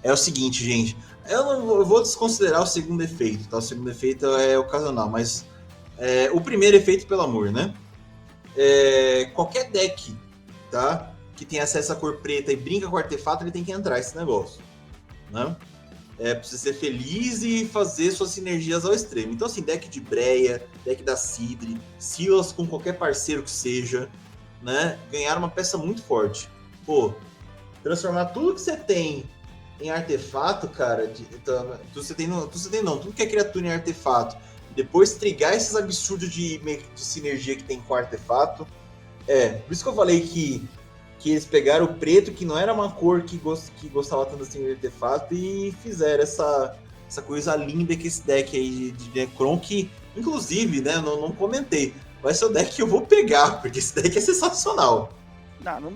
É o seguinte, gente. Eu vou desconsiderar o segundo efeito, tá? O segundo efeito é ocasional, mas o primeiro efeito, pelo amor, né? Qualquer deck, tá? Que tem acesso à cor preta e brinca com artefato, ele tem que entrar esse negócio, né? Pra você ser feliz e fazer suas sinergias ao extremo. Então, assim, deck de Breia, deck da Sidre, Silas com qualquer parceiro que seja, né? Ganhar uma peça muito forte. Pô, transformar tudo que você tem em artefato, cara, tudo que é criatura em artefato, depois trigar esses absurdos de sinergia que tem com artefato, por isso que eu falei que eles pegaram o preto, que não era uma cor que gostava tanto assim de artefato, e fizeram essa coisa linda que esse deck aí de Necron, que, inclusive, né, não comentei, vai ser o deck que eu vou pegar, porque esse deck é sensacional.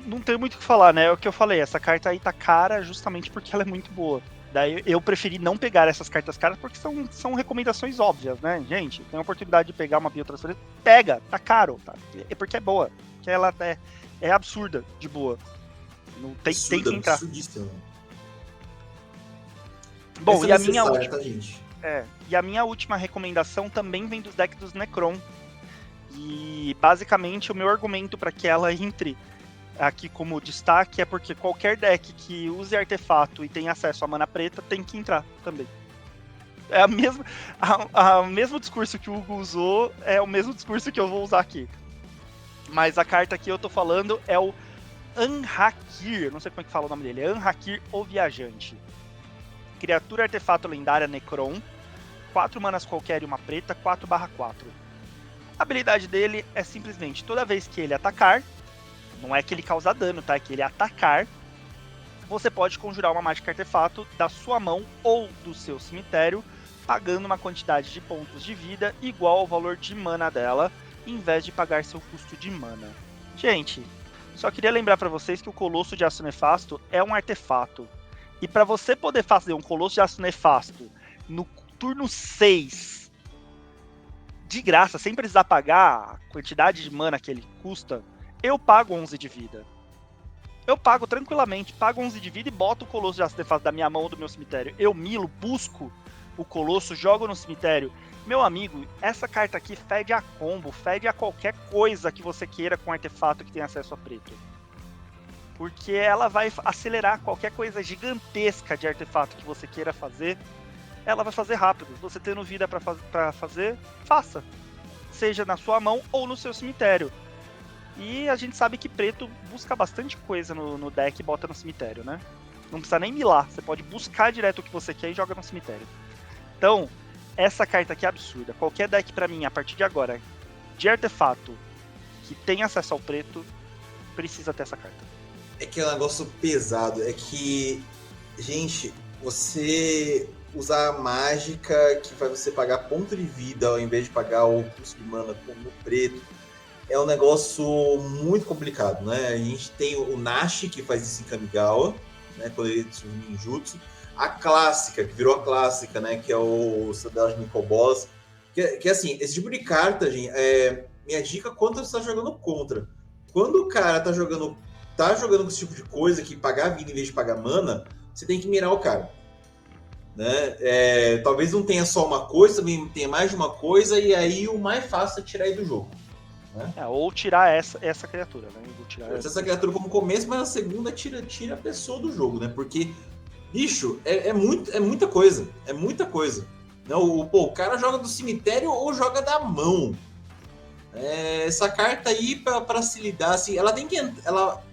Não tem muito o que falar, né? É o que eu falei, essa carta aí tá cara justamente porque ela é muito boa. Daí eu preferi não pegar essas cartas caras porque são recomendações óbvias, né? Gente, tem a oportunidade de pegar uma biotransferência, pega, tá caro, tá? É porque é boa, porque ela é absurda de boa. Não tem que entrar. Bom, e a minha última, tá, e a minha última recomendação também vem dos decks dos Necron. E basicamente o meu argumento para que ela entre aqui como destaque é porque qualquer deck que use artefato e tenha acesso à mana preta tem que entrar também. É o mesmo discurso que o Hugo usou, é o mesmo discurso que eu vou usar aqui. Mas a carta que eu tô falando é o Anhakir, não sei como é que fala o nome dele, é Anhakir o Viajante. Criatura artefato lendária Necron, 4 manas qualquer e uma preta, 4/4. A habilidade dele é simplesmente, toda vez que ele atacar, não é que ele causa dano, tá? É que ele atacar, você pode conjurar uma mágica artefato da sua mão ou do seu cemitério, pagando uma quantidade de pontos de vida igual ao valor de mana dela, em vez de pagar seu custo de mana. Gente, só queria lembrar pra vocês que o Colosso de Aço Nefasto é um artefato. E pra você poder fazer um Colosso de Aço Nefasto no turno 6, de graça, sem precisar pagar a quantidade de mana que ele custa, eu pago 11 de vida. Eu pago tranquilamente, pago 11 de vida e boto o Colosso de Aço Nefasto da minha mão ou do meu cemitério. Eu milo, busco o Colosso, jogo no cemitério. Meu amigo, essa carta aqui fede a combo, fede a qualquer coisa que você queira com artefato que tenha acesso a preto. Porque ela vai acelerar qualquer coisa gigantesca de artefato que você queira fazer. Ela vai fazer rápido. Você tendo vida pra fazer, faça. Seja na sua mão ou no seu cemitério. E a gente sabe que preto busca bastante coisa no deck e bota no cemitério, né? Não precisa nem milar. Você pode buscar direto o que você quer e joga no cemitério. Então, essa carta aqui é absurda. Qualquer deck pra mim, a partir de agora, de artefato que tem acesso ao preto, precisa ter essa carta. É que é um negócio pesado. É que, gente, você usar a mágica que faz você pagar ponto de vida ao invés de pagar o custo de mana como preto é um negócio muito complicado, né? A gente tem o Nash, que faz isso em Kamigawa, né? Quando ele surge em Jutsu. A clássica, que virou a clássica, né? Que é o Cidade de Mikoboss. Que assim, esse tipo de carta, gente, minha dica quando você está jogando contra. Quando o cara tá jogando com esse tipo de coisa, que pagar vida em vez de pagar mana, você tem que mirar o cara. Né? Talvez não tenha só uma coisa, também tenha mais de uma coisa, e aí o mais fácil é tirar ele do jogo. Né? Ou tirar essa criatura, né? Vou tirar essa criatura como começo, mas na segunda tira a pessoa do jogo, né? Porque, bicho, é muita coisa. É muita coisa. Né? O cara joga do cemitério ou joga da mão. Essa carta aí, pra se lidar, assim, ela tem que. Ela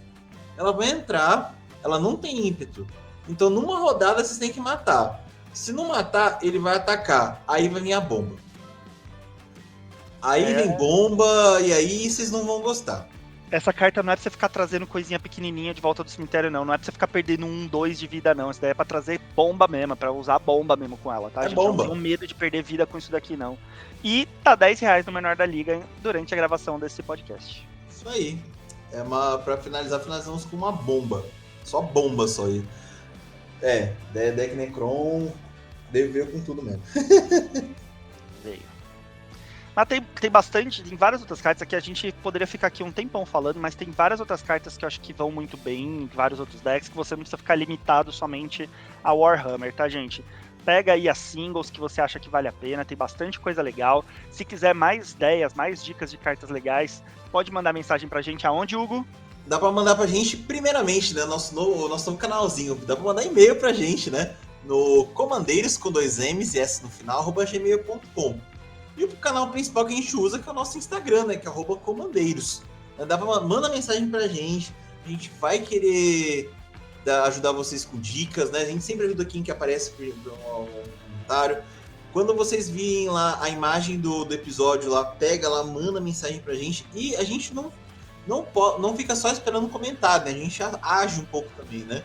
vai entrar, ela não tem ímpeto. Então, numa rodada, vocês têm que matar. Se não matar, ele vai atacar. Aí vai vir a bomba. Aí vem bomba, e aí vocês não vão gostar. Essa carta não é pra você ficar trazendo coisinha pequenininha de volta do cemitério, não. Não é pra você ficar perdendo 1, 2 de vida, não. Isso daí é pra trazer bomba mesmo, pra usar bomba mesmo com ela, tá, É gente? bomba. Não tenho medo de perder vida com isso daqui, não. E tá R$10 no menor da liga durante a gravação desse podcast. Isso aí. Pra finalizar, finalizamos com uma bomba. Só bomba, só aí. Deck Necron veio com tudo mesmo. Veio. Mas tem bastante, tem várias outras cartas aqui, a gente poderia ficar aqui um tempão falando, mas tem várias outras cartas que eu acho que vão muito bem, vários outros decks, que você não precisa ficar limitado somente a Warhammer, tá, gente? Pega aí as singles que você acha que vale a pena, tem bastante coisa legal. Se quiser mais ideias, mais dicas de cartas legais, pode mandar mensagem pra gente aonde, Hugo? Dá pra mandar pra gente, primeiramente, né, nosso novo canalzinho. Dá pra mandar e-mail pra gente, né? No comandeiros com 2 M's e S no final, @gmail.com. E o canal principal que a gente usa, que é o nosso Instagram, né? Que é @comandeiros. Dá pra mandar mensagem pra gente. A gente vai querer ajudar vocês com dicas, né? A gente sempre ajuda quem que aparece no comentário. Quando vocês virem lá a imagem do episódio lá, pega lá, manda mensagem pra gente. E a gente não fica só esperando comentário, né? A gente age um pouco também, né?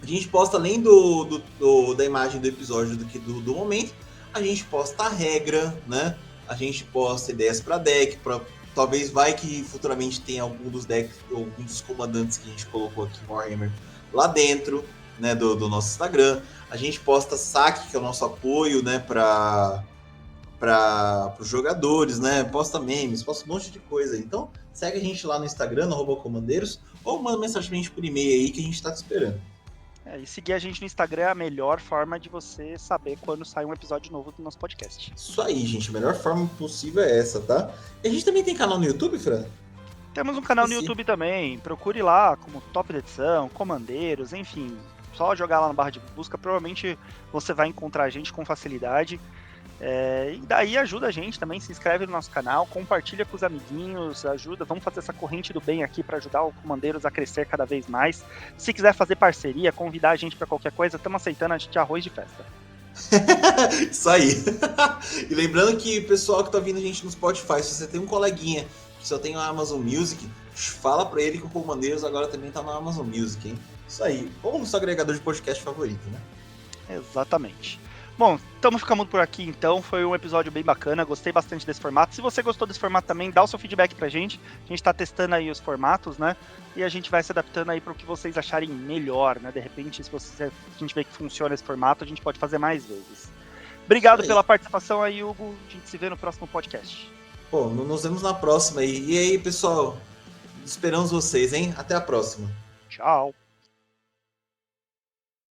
A gente posta, além da imagem do episódio do momento, a gente posta a regra, né? A gente posta ideias para deck, talvez vai que futuramente tenha algum dos decks, alguns dos comandantes que a gente colocou aqui no Warhammer lá dentro, né, do nosso Instagram. A gente posta saque, que é o nosso apoio, né, para os jogadores, né? Posta memes, posta um monte de coisa. Então, segue a gente lá no Instagram, no @comandeiros, ou manda mensagem pra gente por e-mail aí que a gente tá te esperando. E seguir a gente no Instagram é a melhor forma de você saber quando sai um episódio novo do nosso podcast. Isso aí, gente. A melhor forma possível é essa, tá? E a gente também tem canal no YouTube, Fran? Temos um canal no YouTube também. Procure lá como Top da Edição, Comandeiros, enfim. Só jogar lá na barra de busca. Provavelmente você vai encontrar a gente com facilidade. E daí ajuda a gente também, se inscreve no nosso canal, compartilha com os amiguinhos, ajuda, vamos fazer essa corrente do bem aqui para ajudar o Comandeiros a crescer cada vez mais. Se quiser fazer parceria, convidar a gente para qualquer coisa, estamos aceitando, a gente arroz de festa. Isso aí. E lembrando que o pessoal que tá ouvindo a gente no Spotify, se você tem um coleguinha que só tem o Amazon Music, fala para ele que o Comandeiros agora também tá no Amazon Music, hein? Isso aí. Ou no seu agregador de podcast favorito, né? Exatamente. Bom, estamos ficando por aqui então, foi um episódio bem bacana, gostei bastante desse formato. Se você gostou desse formato também, dá o seu feedback pra gente. A gente tá testando aí os formatos, né? E a gente vai se adaptando aí para o que vocês acharem melhor, né? De repente, se a gente vê que funciona esse formato, a gente pode fazer mais vezes. Obrigado pela participação aí, Hugo. A gente se vê no próximo podcast. Pô, nos vemos na próxima aí. E aí, pessoal, esperamos vocês, hein? Até a próxima. Tchau.